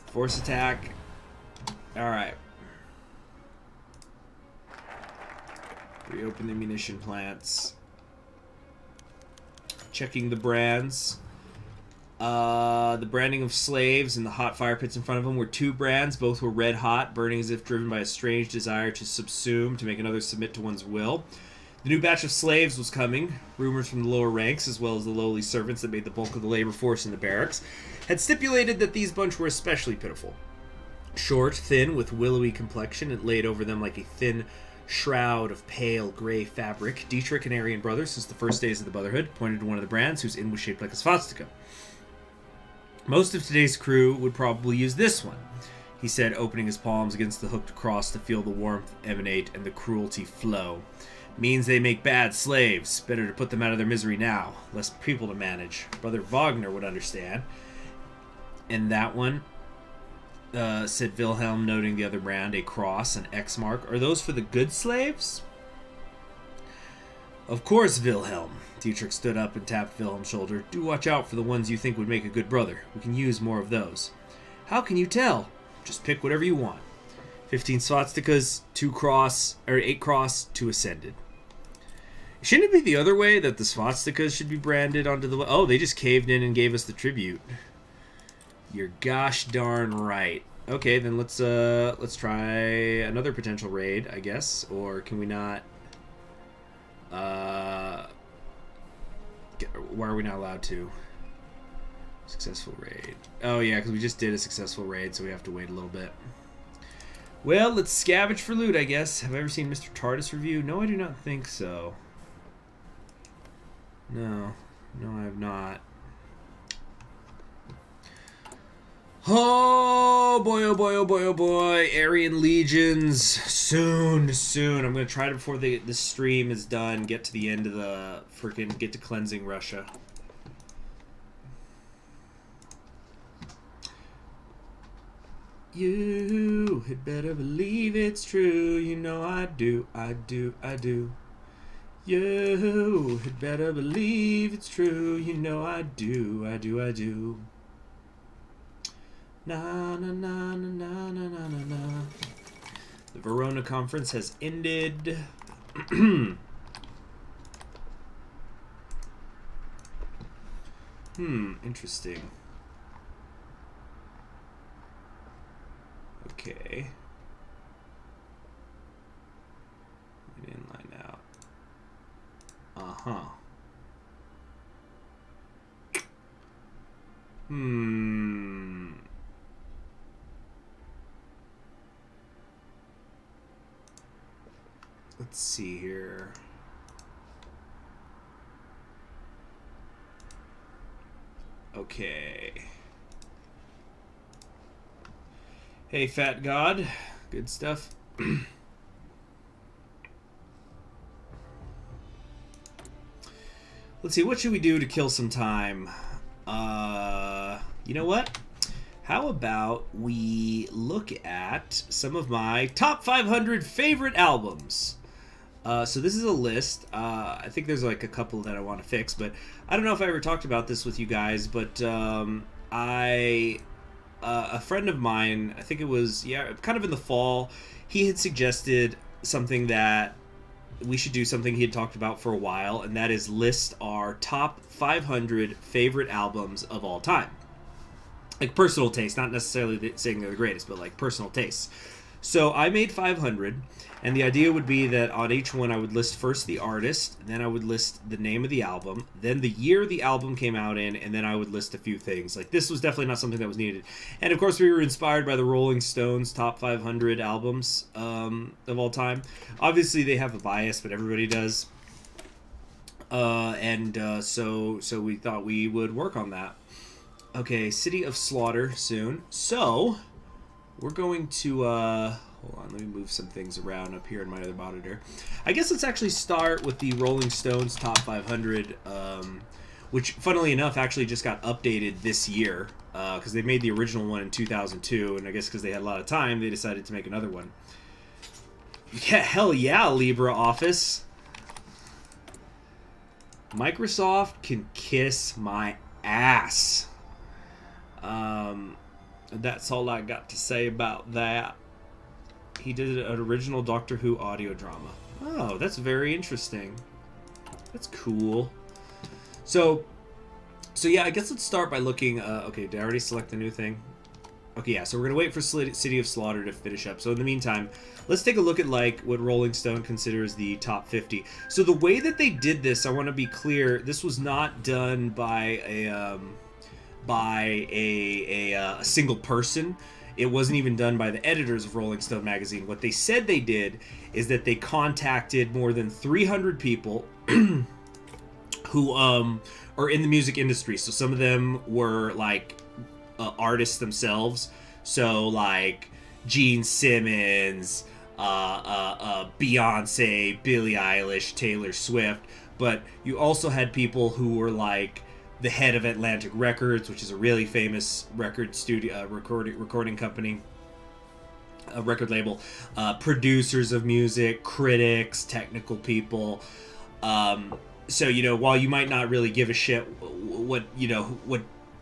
Force attack. Alright. Reopen the munition plants. Checking the brands. The branding of slaves and the hot fire pits in front of them were 2 brands. Both were red hot, burning as if driven by a strange desire to subsume, to make another submit to one's will. The new batch of slaves was coming. Rumors from the lower ranks, as well as the lowly servants that made the bulk of the labor force in the barracks, had stipulated that these bunch were especially pitiful. Short, thin, with willowy complexion, it laid over them like a thin shroud of pale gray fabric. Dietrich and Aryan brothers, since the first days of the Brotherhood, pointed to one of the brands whose inn was shaped like a swastika. Most of today's crew would probably use this one, he said, opening his palms against the hooked cross to feel the warmth emanate and the cruelty flow. Means they make bad slaves. Better to put them out of their misery now. Less people to manage. Brother Wagner would understand. And that one, said Wilhelm, noting the other brand, a cross, an X mark. Are those for the good slaves? Of course, Wilhelm. Dietrich stood up and tapped Wilhelm's shoulder. Do watch out for the ones you think would make a good brother. We can use more of those. How can you tell? Just pick whatever you want. 15 swastikas, 8 cross, 2 ascended. Shouldn't it be the other way, that the swastikas should be branded onto the... Oh, they just caved in and gave us the tribute. You're gosh darn right. Okay, then let's try another potential raid, I guess. Or can we not? Why are we not allowed to? Successful raid. Oh yeah, because we just did a successful raid, so we have to wait a little bit. Well, let's scavenge for loot, I guess. Have I ever seen Mr. TARDIS review? No, I do not think so. No, I have not. Oh boy, oh boy, oh boy, oh boy. Aryan Legions. Soon. I'm going to try to, before the stream is done, get to the end of the freaking, get to cleansing Russia. You had better believe it's true. You know I do. You had better believe it's true. You know I do. Na na na na na na na na. The Verona conference has ended. Interesting. Okay. We didn't line out. Uh-huh. Let's see here. Okay. Hey, Fat God. Good stuff. Let's see, what should we do to kill some time? You know what? How about we look at some of my top 500 favorite albums? So this is a list. I think there's like a couple that I want to fix, but I don't know if I ever talked about this with you guys, but a friend of mine, I think it was, kind of in the fall, he had suggested something that we should do, something he had talked about for a while, and that is list our top 500 favorite albums of all time. Like personal taste, not necessarily saying they're the greatest, but like personal tastes. So I made 500, and the idea would be that on each one I would list first the artist, then I would list the name of the album, then the year the album came out in, and then I would list a few things. Like this was definitely not something that was needed. And of course we were inspired by the Rolling Stones top 500 albums of all time. Obviously they have a bias, but everybody does. So we thought we would work on that. Okay, City of Slaughter soon. So we're going to, hold on, let me move some things around up here in my other monitor. I guess let's actually start with the Rolling Stones Top 500, which, funnily enough, actually just got updated this year, because they made the original one in 2002, and I guess because they had a lot of time, they decided to make another one. Yeah, hell yeah, LibreOffice. Microsoft can kiss my ass. That's all I got to say about that. He did an original Doctor Who audio drama. Oh, that's very interesting. That's cool. So yeah, I guess let's start by looking. Okay, did I already select the new thing? Okay, yeah. So we're gonna wait for City of Slaughter to finish up. So in the meantime, let's take a look at like what Rolling Stone considers the top 50. So the way that they did this, I want to be clear. This was not done by a single person. It wasn't even done by the editors of Rolling Stone magazine. What they said they did is that they contacted more than 300 people who are in the music industry. So some of them were like artists themselves. So like Gene Simmons, Beyonce, Billie Eilish, Taylor Swift. But you also had people who were like the head of Atlantic Records, which is a really famous record studio, recording company, a record label, producers of music, critics, technical people. So, you know, while you might not really give a shit what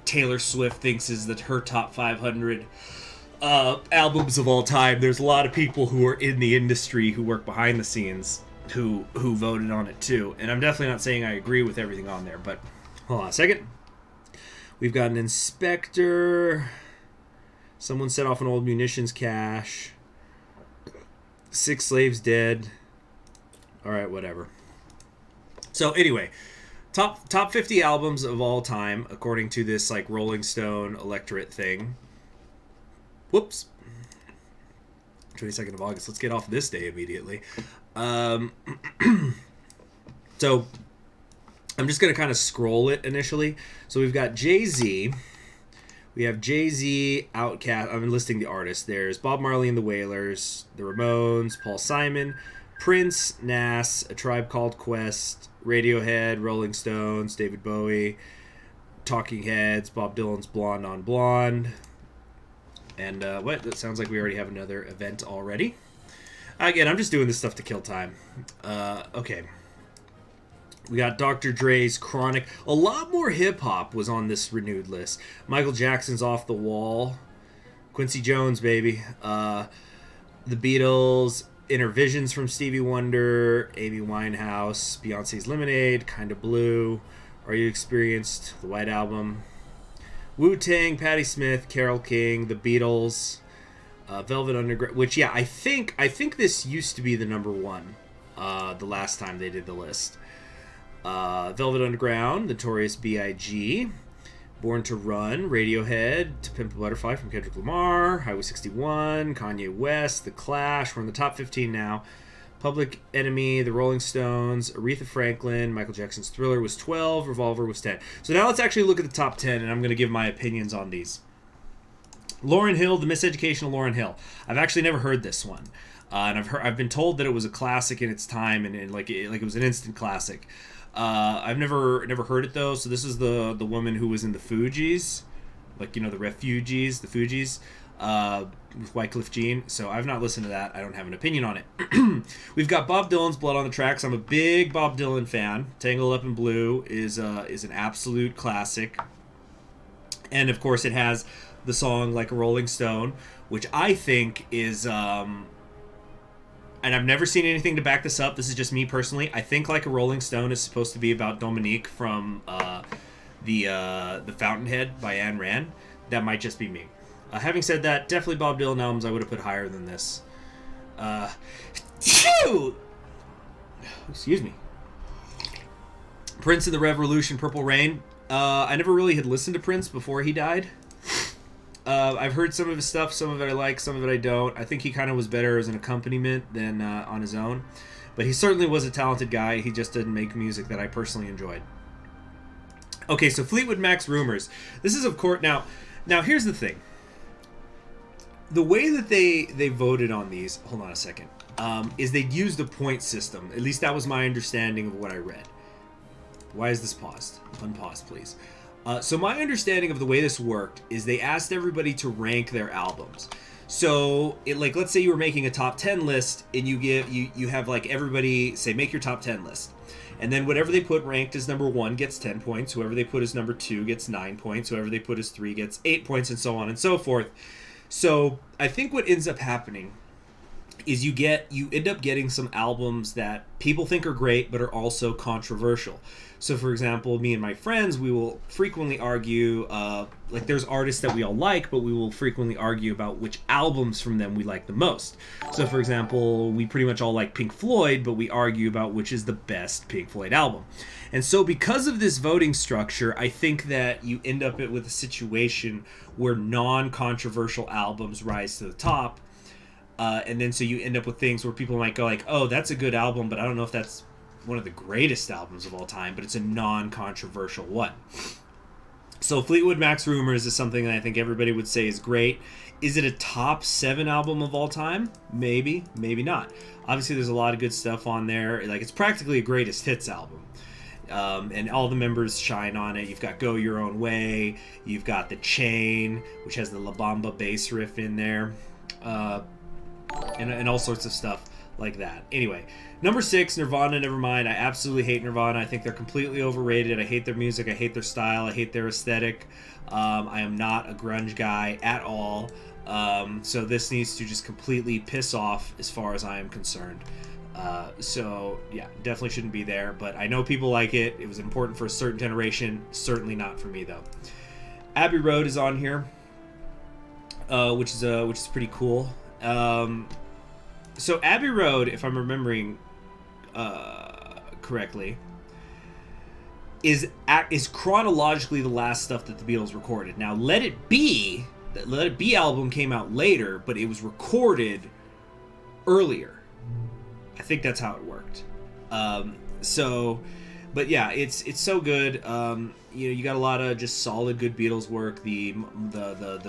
Taylor Swift thinks is her top 500 albums of all time, there's a lot of people who are in the industry who work behind the scenes who voted on it too. And I'm definitely not saying I agree with everything on there, but hold on a second. We've got an inspector. Someone set off an old munitions cache. 6 slaves dead. All right, whatever. So anyway, top 50 albums of all time according to this like Rolling Stone electorate thing. Whoops. 22nd of August. Let's get off this day immediately. So I'm just going to kind of scroll it initially. So we've got Jay-Z. We have Jay-Z, Outkast. I'm listing the artists. There's Bob Marley and the Wailers, the Ramones, Paul Simon, Prince, Nas, A Tribe Called Quest, Radiohead, Rolling Stones, David Bowie, Talking Heads, Bob Dylan's Blonde on Blonde. And what? That sounds like we already have another event already. Again, I'm just doing this stuff to kill time. Okay. We got Dr. Dre's Chronic. A lot more hip-hop was on this renewed list. Michael Jackson's Off the Wall. Quincy Jones, baby. The Beatles. Inner Visions from Stevie Wonder. Amy Winehouse. Beyonce's Lemonade. Kinda Blue. Are You Experienced? The White Album. Wu-Tang, Patti Smith, Carole King, The Beatles. Velvet Underground. Which, yeah, I think this used to be the number one the last time they did the list. Velvet Underground, Notorious B.I.G., Born to Run, Radiohead, To Pimp a Butterfly from Kendrick Lamar, Highway 61, Kanye West, The Clash. We're in the top 15 now. Public Enemy, The Rolling Stones, Aretha Franklin, Michael Jackson's Thriller was 12, Revolver was 10. So now let's actually look at the top 10, and I'm going to give my opinions on these. Lauryn Hill, The Miseducation of Lauryn Hill. I've actually never heard this one. And I've been told that it was a classic in its time, and like it was an instant classic. I've never heard it though. So this is the woman who was in the Fugees, like the Refugees, the Fugees, with Wycliffe Jean. So I've not listened to that. I don't have an opinion on it. We've got Bob Dylan's Blood on the Tracks. I'm a big Bob Dylan fan. Tangled Up in Blue is an absolute classic, and of course it has the song Like a Rolling Stone, which I think is and I've never seen anything to back this up. This is just me personally. I think Like a Rolling Stone is supposed to be about Dominique from the Fountainhead by Ayn Rand. That might just be me. Having said that, definitely Bob Dylan albums I would have put higher than this. Excuse me. Prince and the Revolution, Purple Rain. I never really had listened to Prince before he died. I've heard some of his stuff. Some of it I like, some of it I don't. I think he kind of was better as an accompaniment than on his own. But he certainly was a talented guy. He just didn't make music that I personally enjoyed. Okay, so Fleetwood Mac's Rumors. This is, of course... Now here's the thing. The way that they voted on these... Hold on a second. Is they used a point system. At least that was my understanding of what I read. Why is this paused? Unpause, please. So my understanding of the way this worked is they asked everybody to rank their albums. So let's say you were making a top 10 list, and you have like everybody say make your top 10 list, and then whatever they put ranked as number 1 gets 10 points. Whoever they put as number 2 gets 9 points. Whoever they put as 3 gets 8 points, and so on and so forth. So I think what ends up happening is you end up getting some albums that people think are great but are also controversial. So, for example, me and my friends, we will frequently argue, there's artists that we all like, but we will frequently argue about which albums from them we like the most. So, for example, we pretty much all like Pink Floyd, but we argue about which is the best Pink Floyd album. And so because of this voting structure, I think that you end up with a situation where non-controversial albums rise to the top. And then so you end up with things where people might go like, oh, that's a good album, but I don't know if that's one of the greatest albums of all time, but it's a non-controversial one. So Fleetwood Mac's Rumors is something that I think everybody would say is great. Is it a top 7 album of all time? Maybe, maybe not. Obviously, there's a lot of good stuff on there. Like, it's practically a greatest hits album. And all the members shine on it. You've got Go Your Own Way. You've got The Chain, which has the La Bamba bass riff in there. And all sorts of stuff like that. Anyway, number 6, Nirvana, Nevermind. I absolutely hate Nirvana. I think they're completely overrated. I hate their music. I hate their style. I hate their aesthetic. I am not a grunge guy at all. So this needs to just completely piss off as far as I am concerned. So, yeah, definitely shouldn't be there. But I know people like it. It was important for a certain generation. Certainly not for me, though. Abbey Road is on here, which is pretty cool. So Abbey Road, if I'm remembering correctly, is chronologically the last stuff that the Beatles recorded. Now, Let It Be album came out later, but it was recorded earlier. I think that's how it worked. But yeah, it's so good. You got a lot of just solid, good Beatles work. The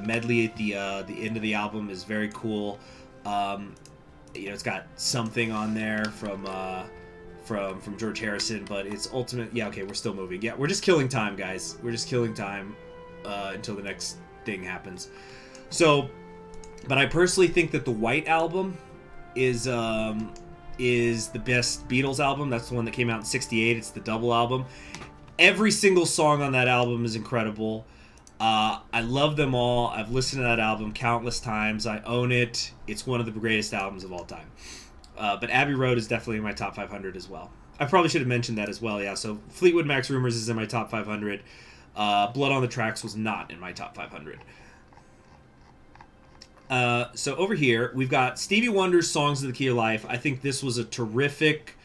medley at the end of the album is very cool. It's got Something on there from George Harrison, but it's ultimate. Yeah, okay, we're still moving. Yeah, we're just killing time, guys. We're just killing time until the next thing happens. So, but I personally think that the White Album is the best Beatles album. That's the one that came out in '68. It's the double album. Every single song on that album is incredible. I love them all. I've listened to that album countless times. I own it. It's one of the greatest albums of all time. But Abbey Road is definitely in my top 500 as well. I probably should have mentioned that as well, yeah. So Fleetwood Mac's Rumors is in my top 500. Blood on the Tracks was not in my top 500. So over here, we've got Stevie Wonder's Songs in the Key of Life. I think this was a terrific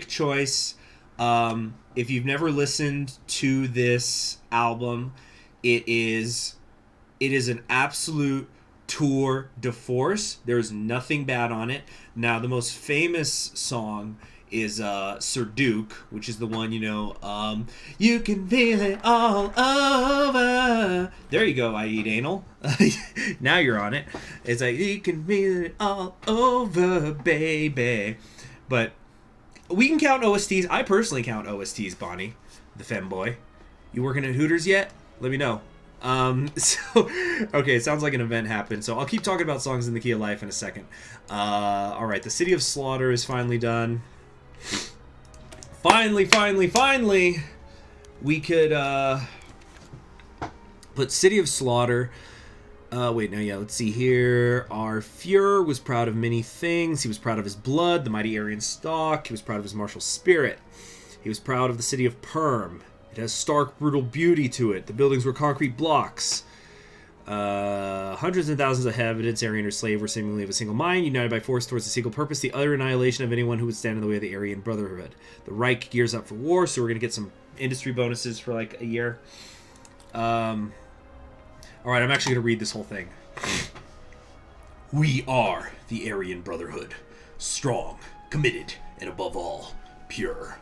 choice. If you've never listened to this album, it is an absolute tour de force. There's nothing bad on it. Now, the most famous song is Sir Duke, which is the one, you can feel it all over. There you go, I eat anal. Now you're on it. It's like, you can feel it all over, baby. But we can count OSTs. I personally count OSTs, Bonnie, the femboy. You working at Hooters yet? Let me know. Okay, it sounds like an event happened, so I'll keep talking about Songs in the Key of Life in a second. Alright, The City of Slaughter is finally done. Finally, we could, put City of Slaughter. Let's see here. Our Fuhrer was proud of many things. He was proud of his blood, the mighty Aryan stock. He was proud of his martial spirit. He was proud of the city of Perm. It has stark, brutal beauty to it. The buildings were concrete blocks. Hundreds and thousands of evidence Aryan or slave were seemingly of a single mind, united by force towards a single purpose, the utter annihilation of anyone who would stand in the way of the Aryan Brotherhood. The Reich gears up for war, so we're going to get some industry bonuses for like a year. Alright, I'm actually going to read this whole thing. We are the Aryan Brotherhood. Strong, committed, and above all, pure.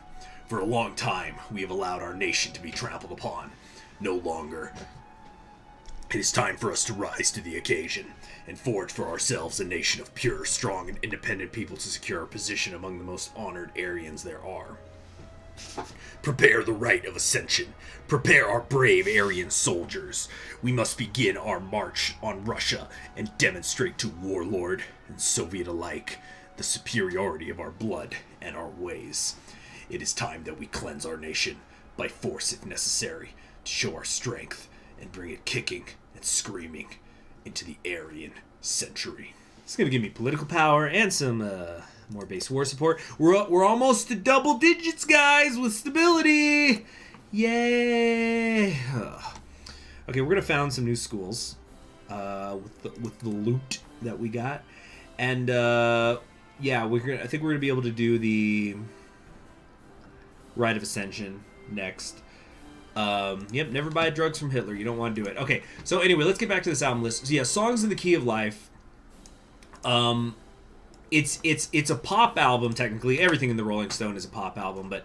For a long time, we have allowed our nation to be trampled upon. No longer. It is time for us to rise to the occasion and forge for ourselves a nation of pure, strong, and independent people to secure our position among the most honored Aryans there are. Prepare the Rite of Ascension. Prepare our brave Aryan soldiers. We must begin our march on Russia and demonstrate to Warlord and Soviet alike the superiority of our blood and our ways. It is time that we cleanse our nation, by force if necessary, to show our strength and bring it kicking and screaming into the Aryan century. It's going to give me political power and some more base war support. We're almost to double digits, guys, with stability. Yay! Okay, we're going to found some new schools with the loot that we got. And I think we're going to be able to do the Rite of Ascension next. Never buy drugs from Hitler. You don't want to do it. Okay, so anyway, let's get back to this album list. So yeah, Songs in the Key of Life. It's a pop album technically. Everything in the Rolling Stone is a pop album, but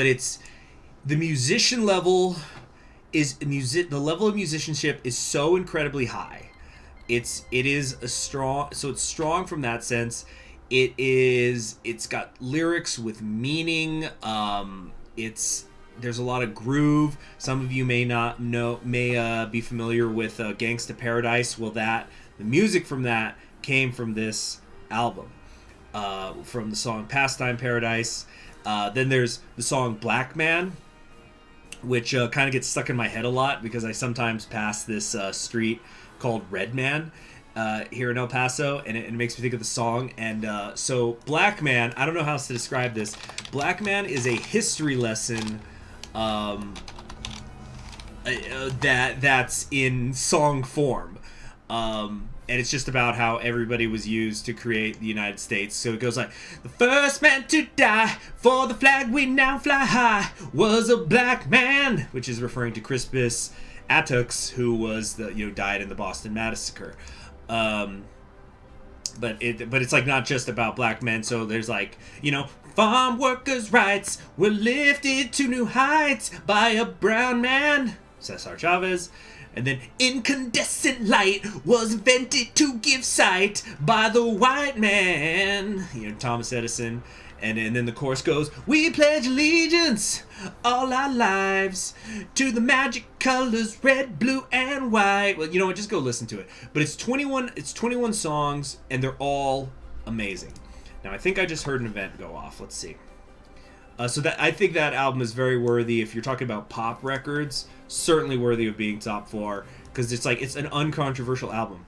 it's the musician level the level of musicianship is so incredibly high. It's strong from that sense. It's got lyrics with meaning. There's a lot of groove. Some of you may be familiar with Gangsta Paradise. Well, the music from that came from this album, from the song Pastime Paradise. Then there's the song Black Man, which kind of gets stuck in my head a lot because I sometimes pass this street called Red Man here in El Paso, and it makes me think of the song. And so Black Man, I don't know how else to describe this. Black Man is a history lesson that's in song form. And it's just about how everybody was used to create the United States. So it goes like, the first man to die for the flag we now fly high was a black man, which is referring to Crispus Attucks, who was died in the Boston Massacre. But it's like not just about black men. So there's like, farm workers' rights were lifted to new heights by a brown man, Cesar Chavez. And then incandescent light was invented to give sight by the white man, Thomas Edison. And then the chorus goes, we pledge allegiance all our lives to the magic colors red, blue, and white. Well, you know what? Just go listen to it. But it's 21 songs, and they're all amazing. Now, I think I just heard an event go off. Let's see. So I think that album is very worthy. If you're talking about pop records, certainly worthy of being top 4, because it's an uncontroversial album.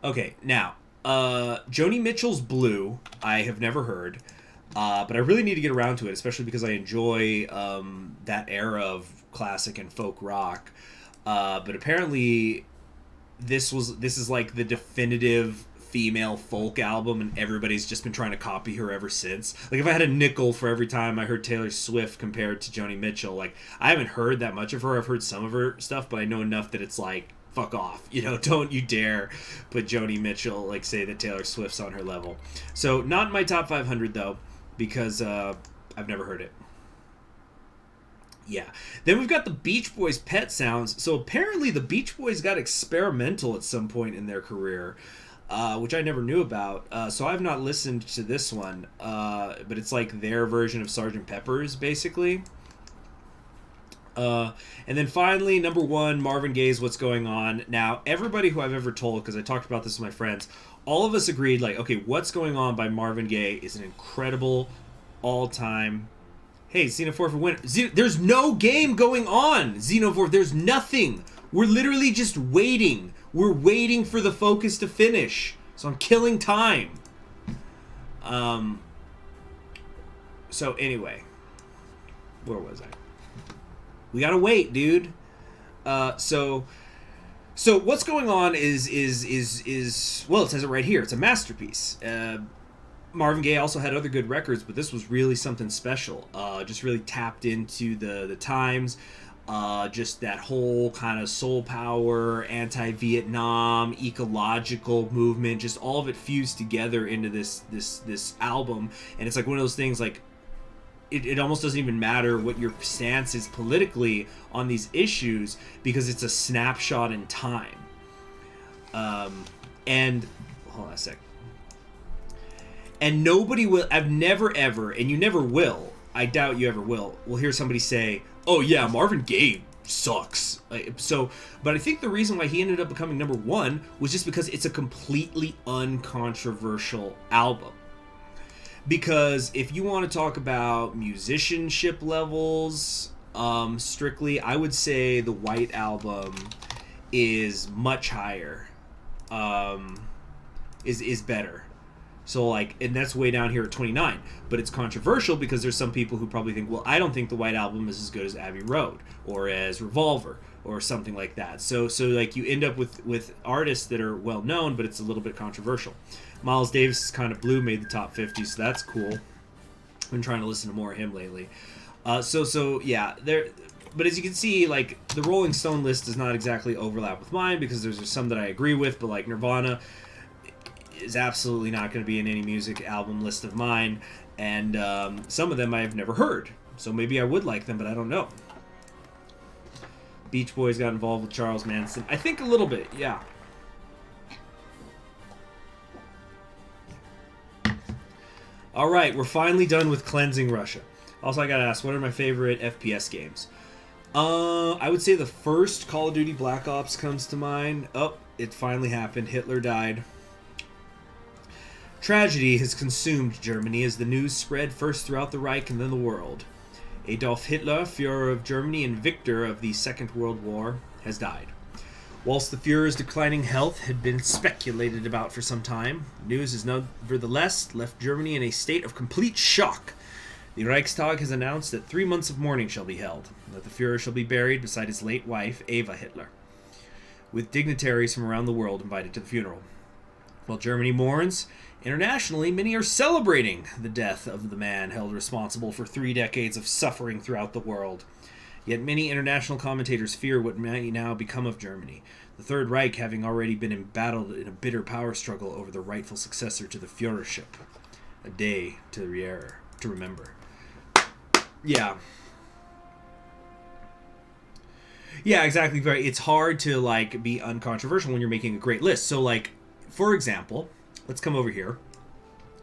Okay, now Joni Mitchell's Blue I have never heard, but I really need to get around to it, especially because I enjoy that era of classic and folk rock. But apparently this is like the definitive female folk album, and everybody's just been trying to copy her ever since. Like, if I had a nickel for every time I heard Taylor Swift compared to Joni Mitchell, like, I haven't heard that much of her. I've heard some of her stuff, but I know enough that it's like, fuck off. Don't you dare put Joni Mitchell, like, say that Taylor Swift's on her level. So, not in my top 500, though, because I've never heard it. Yeah. Then we've got the Beach Boys' Pet Sounds. So, apparently the Beach Boys got experimental at some point in their career, which I never knew about. So I've not listened to this one, but it's like their version of Sgt. Pepper's, basically. And then finally, number 1, Marvin Gaye's What's Going On. Now, everybody who I've ever told, because I talked about this with my friends, all of us agreed, like, okay, What's Going On by Marvin Gaye is an incredible all-time... Hey, Xenophore for winner. There's no game going on, Xenophore. There's nothing. We're literally just waiting. We're waiting for the focus to finish. So I'm killing time. So anyway. Where was I? We gotta wait, dude. So What's Going On is well, it says it right here. It's a masterpiece. Marvin Gaye also had other good records, but this was really something special. Just really tapped into the times. Just that whole kind of soul power, anti-Vietnam, ecological movement, just all of it fused together into this album. And it's like one of those things, like, it almost doesn't even matter what your stance is politically on these issues, because it's a snapshot in time. And hold on a sec. And nobody will, I've never ever, and you never will, I doubt you ever will hear somebody say, oh yeah, Marvin Gaye sucks. But I think the reason why he ended up becoming number 1 was just because it's a completely uncontroversial album. Because if you want to talk about musicianship levels, strictly, I would say the White Album is much higher, is better. So, like, and that's way down here at 29. But it's controversial because there's some people who probably think, well, I don't think the White Album is as good as Abbey Road or as Revolver or something like that. So like, you end up with artists that are well known, but it's a little bit controversial. Miles Davis's Kind of Blue made the top 50, so that's cool. I've been trying to listen to more of him lately. So yeah, there. But as you can see, like, the Rolling Stone list does not exactly overlap with mine, because there's some that I agree with, but like Nirvana is absolutely not going to be in any music album list of mine, and some of them I've never heard, so maybe I would like them, but I don't know. Beach Boys got involved with Charles Manson. I think a little bit, yeah. Alright, we're finally done with cleansing Russia. Also, I gotta ask, what are my favorite FPS games? I would say the first Call of Duty Black Ops comes to mind. Oh, it finally happened. Hitler died. Tragedy has consumed Germany as the news spread first throughout the Reich and then the world. Adolf Hitler, Führer of Germany and victor of the Second World War, has died. Whilst the Führer's declining health had been speculated about for some time, news has nevertheless left Germany in a state of complete shock The Reichstag has announced that 3 months of mourning shall be held, and that the Fuhrer shall be buried beside his late wife, Eva Hitler, with dignitaries from around the world invited to the funeral. While Germany mourns, internationally, many are celebrating the death of the man held responsible for 3 decades of suffering throughout the world. Yet many international commentators fear what may now become of Germany, the Third Reich having already been embattled in a bitter power struggle over the rightful successor to the Führership. A day to remember. Yeah. Yeah, exactly. It's hard to, like, be uncontroversial when you're making a great list. So, like, for example, let's come over here.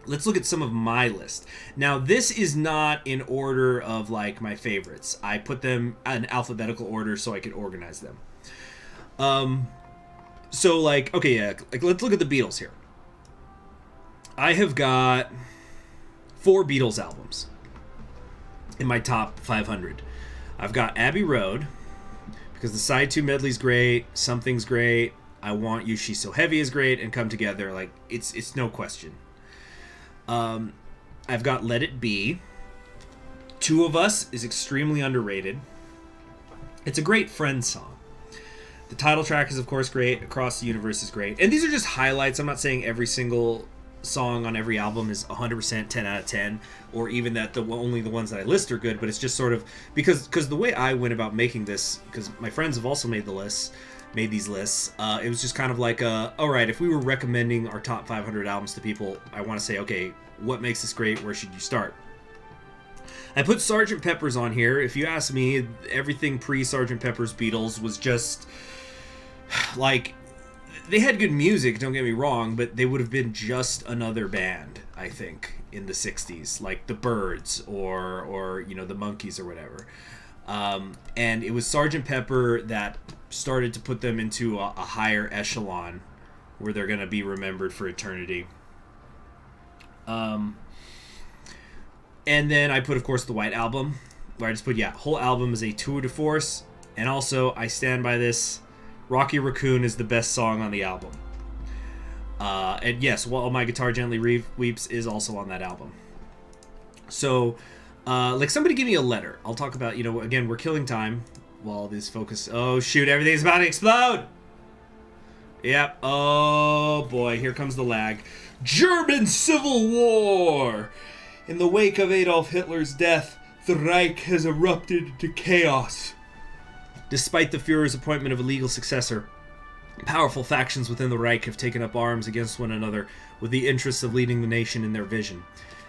Let's look at some of my list. Now, this is not in order of, like, my favorites. I put them in alphabetical order so I could organize them. So, like, okay, yeah, like, let's look at the Beatles here. I have got 4 Beatles albums in my top 500. I've got Abbey Road, because the side 2 medley's great, Something's great, I Want You, She's So Heavy is great, and Come Together, like, it's no question. I've got Let It Be. Two of Us is extremely underrated. It's a great Friends song. The title track is, of course, great. Across the Universe is great. And these are just highlights. I'm not saying every single song on every album is 100% 10 out of 10, or even that only the ones that I list are good, but it's just sort of because the way I went about making this, because my friends have also made these lists, it was just kind of like, all right, if we were recommending our top 500 albums to people, I want to say, okay, what makes this great? Where should you start? I put Sgt. Pepper's on here. If you ask me, everything pre-Sgt. Pepper's Beatles was just, like, they had good music, don't get me wrong, but they would have been just another band, I think, in the 60s, like the Byrds or you know, the Monkees or whatever. And it was Sgt. Pepper that started to put them into a higher echelon where they're going to be remembered for eternity. And then I put, of course, the White Album, where I just put, whole album is a tour de force. And also, I stand by this, Rocky Raccoon is the best song on the album. And yes, While My Guitar Gently Weeps is also on that album. So, like, somebody give me a letter. I'll talk about, you know, again, we're killing time while this focus... Oh, shoot, everything's about to explode! Yep, oh boy, here comes the lag. German Civil War! In the wake of Adolf Hitler's death, the Reich has erupted into chaos. Despite the Führer's appointment of a legal successor, powerful factions within the Reich have taken up arms against one another with the interests of leading the nation in their vision.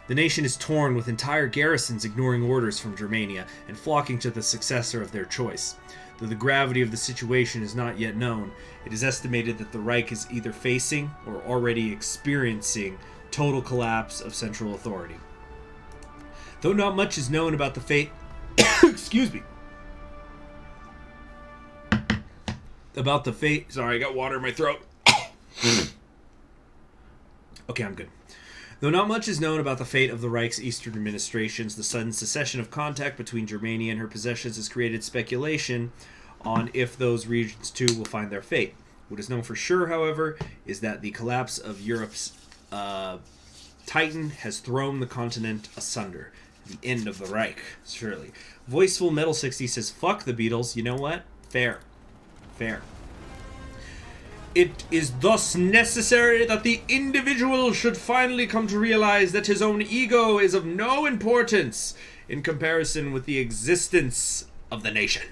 The nation is torn, with entire garrisons ignoring orders from Germania and flocking to the successor of their choice. Though the gravity of the situation is not yet known, it is estimated that the Reich is either facing or already experiencing total collapse of central authority. Though not much is known about the fate... Excuse me. About the fate... Sorry, I got water in my throat. Okay, I'm good. Though not much is known about the fate of the Reich's eastern administrations, the sudden cessation of contact between Germania and her possessions has created speculation on if those regions too will find their fate. What is known for sure, however, is that the collapse of Europe's Titan has thrown the continent asunder. The end of the Reich, surely. Voiceful Metal 60 says, fuck the Beatles. You know what? Fair. Fair. It is thus necessary that the individual should finally come to realize that his own ego is of no importance in comparison with the existence of the nation.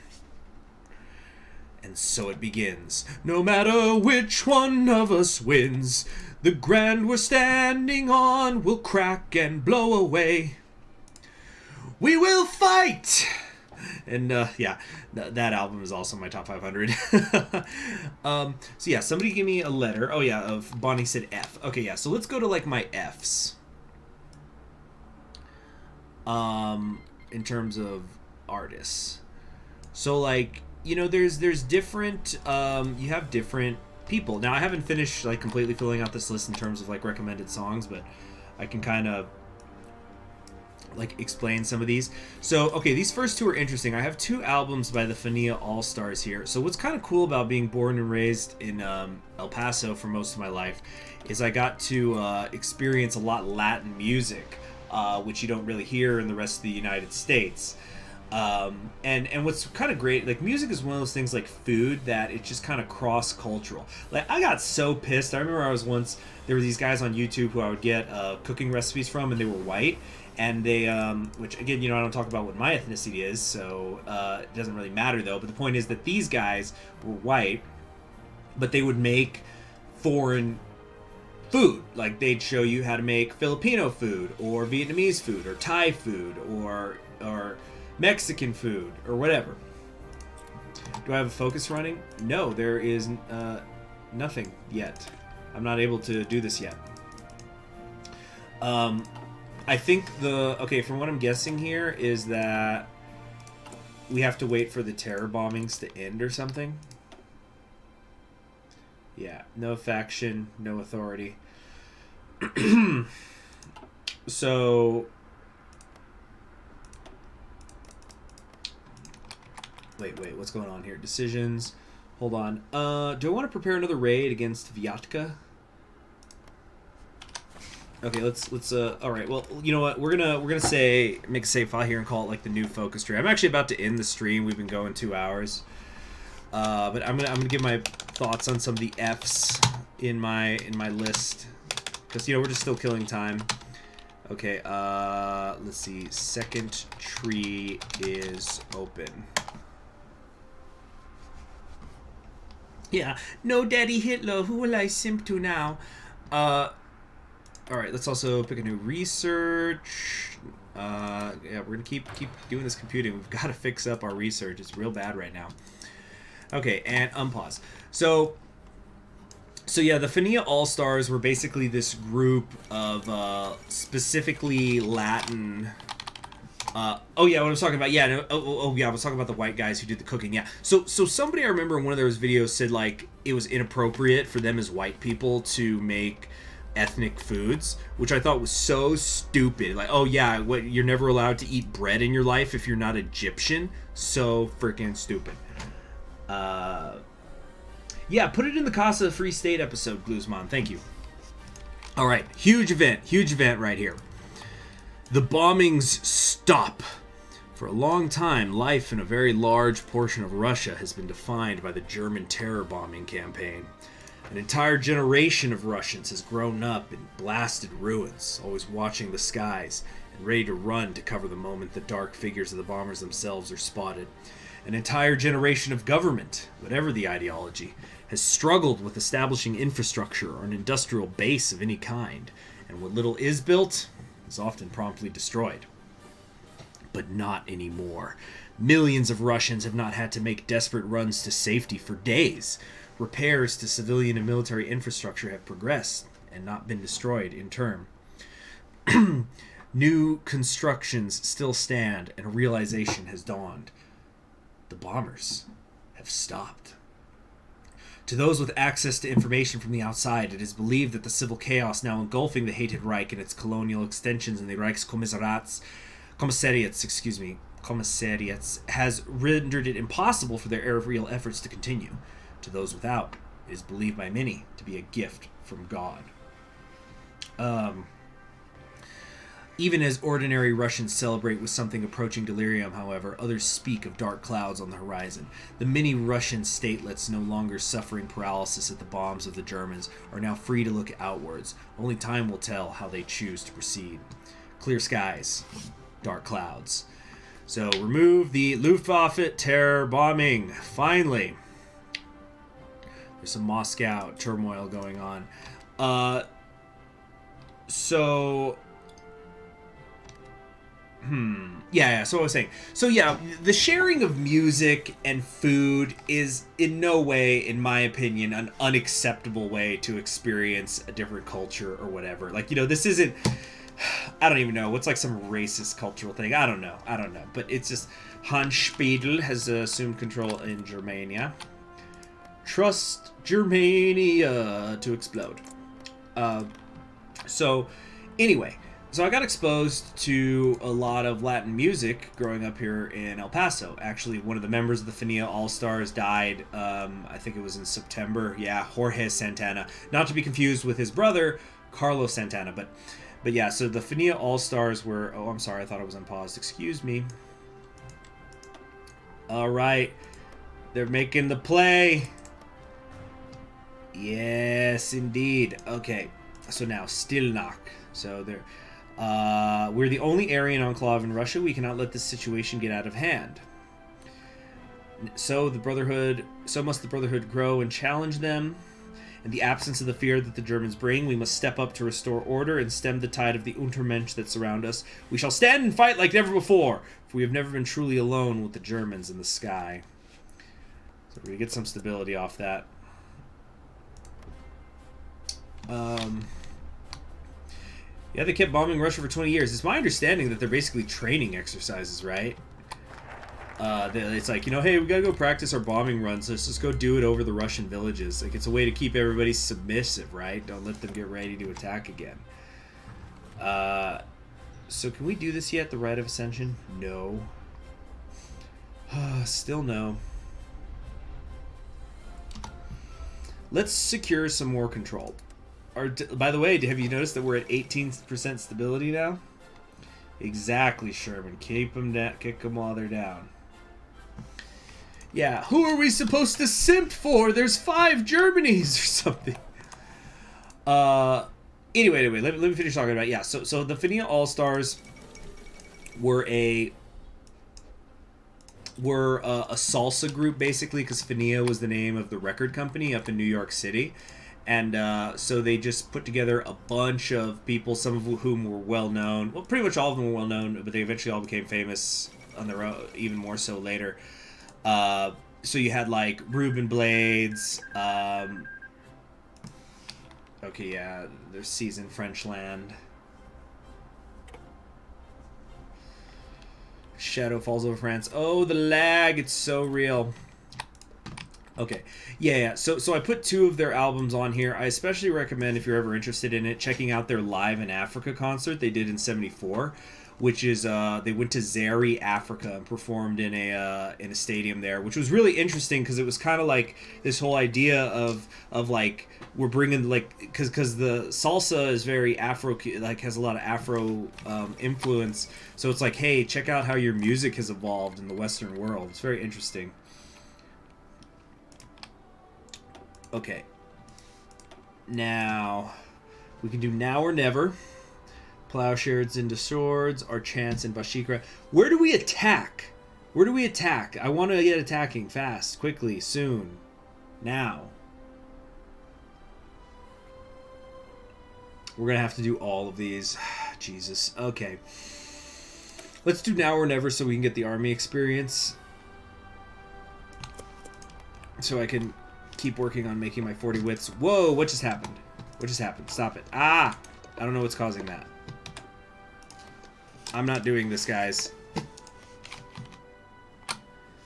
And so it begins. No matter which one of us wins, the ground we're standing on will crack and blow away. We will fight! And, that album is also my top 500. So, somebody give me a letter. Oh, yeah, of Bonnie said F. Okay, yeah, so let's go to, like, my Fs. In terms of artists. So, like, you know, there's different, you have different people. Now, I haven't finished, like, completely filling out this list in terms of, like, recommended songs, but I can kind of, like, explain some of these. So, okay, these first two are interesting. I have 2 albums by the Fania All-Stars here. So what's kind of cool about being born and raised in El Paso for most of my life is I got to experience a lot Latin music which you don't really hear in the rest of the United States. And what's kind of great, like, music is one of those things like food that it's just kind of cross-cultural. Like, I got so pissed. I remember there were these guys on YouTube who I would get cooking recipes from, and they were white. And they, which again, I don't talk about what my ethnicity is, so it doesn't really matter though. But the point is that these guys were white, but they would make foreign food. Like, they'd show you how to make Filipino food, or Vietnamese food, or Thai food, or Mexican food, or whatever. Do I have a focus running? No, there is nothing yet. I'm not able to do this yet. I think from what I'm guessing here is that we have to wait for the terror bombings to end or something. Yeah, no faction, no authority. So, wait, what's going on here? Decisions. Hold on. Do I want to prepare another raid against Vyatka? Okay, let's all right. Well, you know what? We're gonna make a save file here and call it like the new focus tree. I'm actually about to end the stream. We've been going 2 hours. But I'm gonna give my thoughts on some of the Fs in my list, because we're just still killing time. Okay, let's see. Second tree is open. Yeah, no Daddy Hitler. Who will I simp to now? All right, let's also pick a new research. Yeah, we're gonna keep doing this computing. We've got to fix up our research. It's real bad right now. Okay, and unpause. So yeah, the Fania All-Stars were basically this group of specifically Latin. Oh yeah, what I was talking about. Yeah, no, yeah, I was talking about the white guys who did the cooking. Yeah. So somebody I remember in one of those videos said like it was inappropriate for them as white people to make ethnic foods, which I thought was so stupid. Like, oh yeah, you're never allowed to eat bread in your life if you're not Egyptian. So freaking stupid. Yeah, put it in the Casa Free State episode, Glusman. Thank you. All right, huge event right here. The bombings stop. For a long time, life in a very large portion of Russia has been defined by the German terror bombing campaign. An entire generation of Russians has grown up in blasted ruins, always watching the skies and ready to run to cover the moment the dark figures of the bombers themselves are spotted. An entire generation of government, whatever the ideology, has struggled with establishing infrastructure or an industrial base of any kind, and what little is built is often promptly destroyed. But not anymore. Millions of Russians have not had to make desperate runs to safety for days. Repairs to civilian and military infrastructure have progressed and not been destroyed in turn. New constructions still stand, and a realization has dawned. The bombers have stopped. To those with access to information from the outside, it is believed that the civil chaos now engulfing the hated Reich and its colonial extensions in the Reichskommissariats has rendered it impossible for their aerial efforts to continue. To those without, it is believed by many to be a gift from God. Even as ordinary Russians celebrate with something approaching delirium, however, others speak of dark clouds on the horizon. The many Russian statelets no longer suffering paralysis at the bombs of the Germans are now free to look outwards. Only time will tell how they choose to proceed. Clear skies, dark clouds. So remove the Luftwaffe terror bombing. Finally. There's some Moscow turmoil going on. Yeah, so what I was saying. So yeah, the sharing of music and food is in no way, in my opinion, an unacceptable way to experience a different culture or whatever. Like, this isn't, I don't even know, what's like some racist cultural thing? I don't know. But it's just, Hans Spiedel has assumed control in Germania. Trust Germania to explode. So anyway, so I got exposed to a lot of Latin music growing up here in El Paso. Actually, one of the members of the Fania All-Stars died, I think it was in September. Yeah, Jorge Santana. Not to be confused with his brother, Carlos Santana. But But yeah, so the Fenia All-Stars were... Oh, I'm sorry. I thought it was unpaused. Excuse me. All right. They're making the play. Yes, indeed. Okay. So now, Stilnak. So they're... we're the only Aryan enclave in Russia. We cannot let this situation get out of hand. So must the Brotherhood grow and challenge them. In the absence of the fear that the Germans bring, we must step up to restore order and stem the tide of the Untermensch that surround us. We shall stand and fight like never before, for we have never been truly alone with the Germans in the sky. So we're going to get some stability off that. Yeah, they kept bombing Russia for 20 years. It's my understanding that they're basically training exercises, right? It's like, hey, we gotta go practice our bombing runs. Let's just go do it over the Russian villages. Like, it's a way to keep everybody submissive, right? Don't let them get ready to attack again. So can we do this yet, the Rite of Ascension? No. Still no. Let's secure some more control. By the way, have you noticed that we're at 18% stability now? Exactly, Sherman. Keep them down. Kick them while they're down. Yeah, who are we supposed to simp for? There's 5 Germanys or something. Anyway, let me finish talking about it. Yeah, so the Fenia All-Stars were a salsa group, basically, because Fenia was the name of the record company up in New York City. And so they just put together a bunch of people, some of whom were well-known. Well, pretty much all of them were well-known, but they eventually all became famous on their own, even more so later. So you had, like, Ruben Blades. Okay, yeah, there's Season Frenchland. Shadow Falls Over France. Oh, the lag, it's so real. Okay, yeah. So I put 2 of their albums on here. I especially recommend, if you're ever interested in it, checking out their Live in Africa concert they did in '74, which is they went to Zaire, Africa, and performed in a stadium there, which was really interesting because it was kind of like this whole idea of like we're bringing, like, because the salsa is very Afro, like has a lot of Afro influence. So it's like, hey, check out how your music has evolved in the Western world. It's very interesting. Okay. Now, we can do Now or Never. Plowshares into Swords. Our Chance in Bashikra. Where do we attack? Where do we attack? I want to get attacking fast, quickly, soon. Now. We're going to have to do all of these. Jesus. Okay. Let's do Now or Never so we can get the army experience. So I can keep working on making my 40 wits. Whoa, what just happened? What just happened? Stop it. Ah! I don't know what's causing that. I'm not doing this, guys.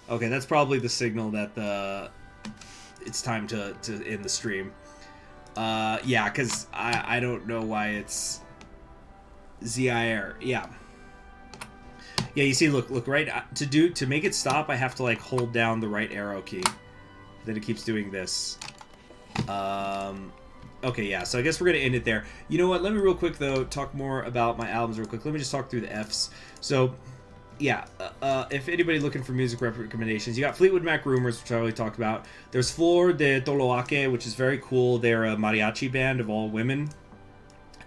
Okay, that's probably the signal that it's time to end the stream. Yeah, because I don't know why it's ZIR. Yeah. Yeah, you see, look, right, to make it stop, I have to, like, hold down the right arrow key. Then it keeps doing this. Okay, yeah, so I guess we're going to end it there. You know what, let me real quick, though, talk more about my albums real quick. Let me just talk through the Fs. So, yeah, if anybody looking for music recommendations, you got Fleetwood Mac Rumors, which I already talked about. There's Flor de Toloaque, which is very cool. They're a mariachi band of all women.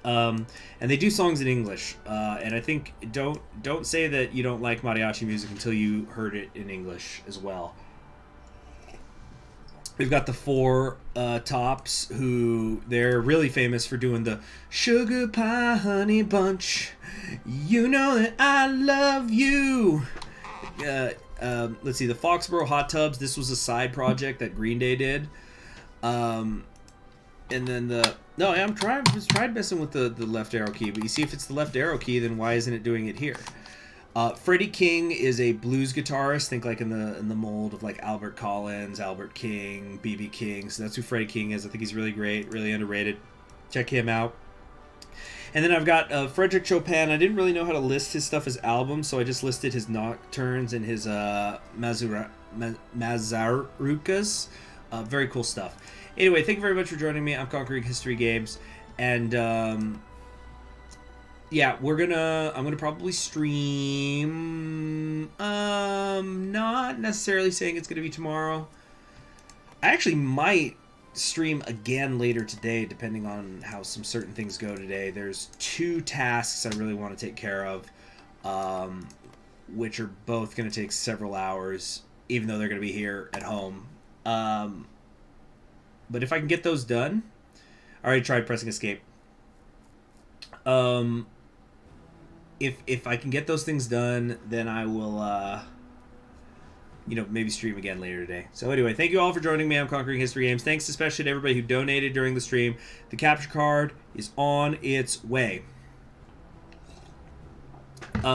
And they do songs in English. And I think, don't say that you don't like mariachi music until you heard it in English as well. We've got the Four Tops, who they're really famous for doing the Sugar Pie Honey Bunch. You know that I love you. Let's see, the Foxborough Hot Tubs. This was a side project that Green Day did. And then I'm tried messing with the left arrow key, but you see, if it's the left arrow key, then why isn't it doing it here? Freddie King is a blues guitarist. Think like in the mold of like Albert Collins, Albert King, B.B. King. So that's who Freddie King is. I think he's really great, really underrated. Check him out. And then I've got Frederick Chopin. I didn't really know how to list his stuff as albums, so I just listed his nocturnes and his mazurkas. Very cool stuff. Anyway, thank you very much for joining me. I'm Conquering History Games, and yeah, I'm gonna probably stream. Not necessarily saying it's gonna be tomorrow. I actually might stream again later today, depending on how some certain things go today. There's 2 tasks I really want to take care of, which are both going to take several hours, even though they're going to be here at home. But if I can get those done, I already tried pressing escape. If I can get those things done, then I will, maybe stream again later today. So anyway, thank you all for joining me on Conquering History Games. Thanks especially to everybody who donated during the stream. The capture card is on its way.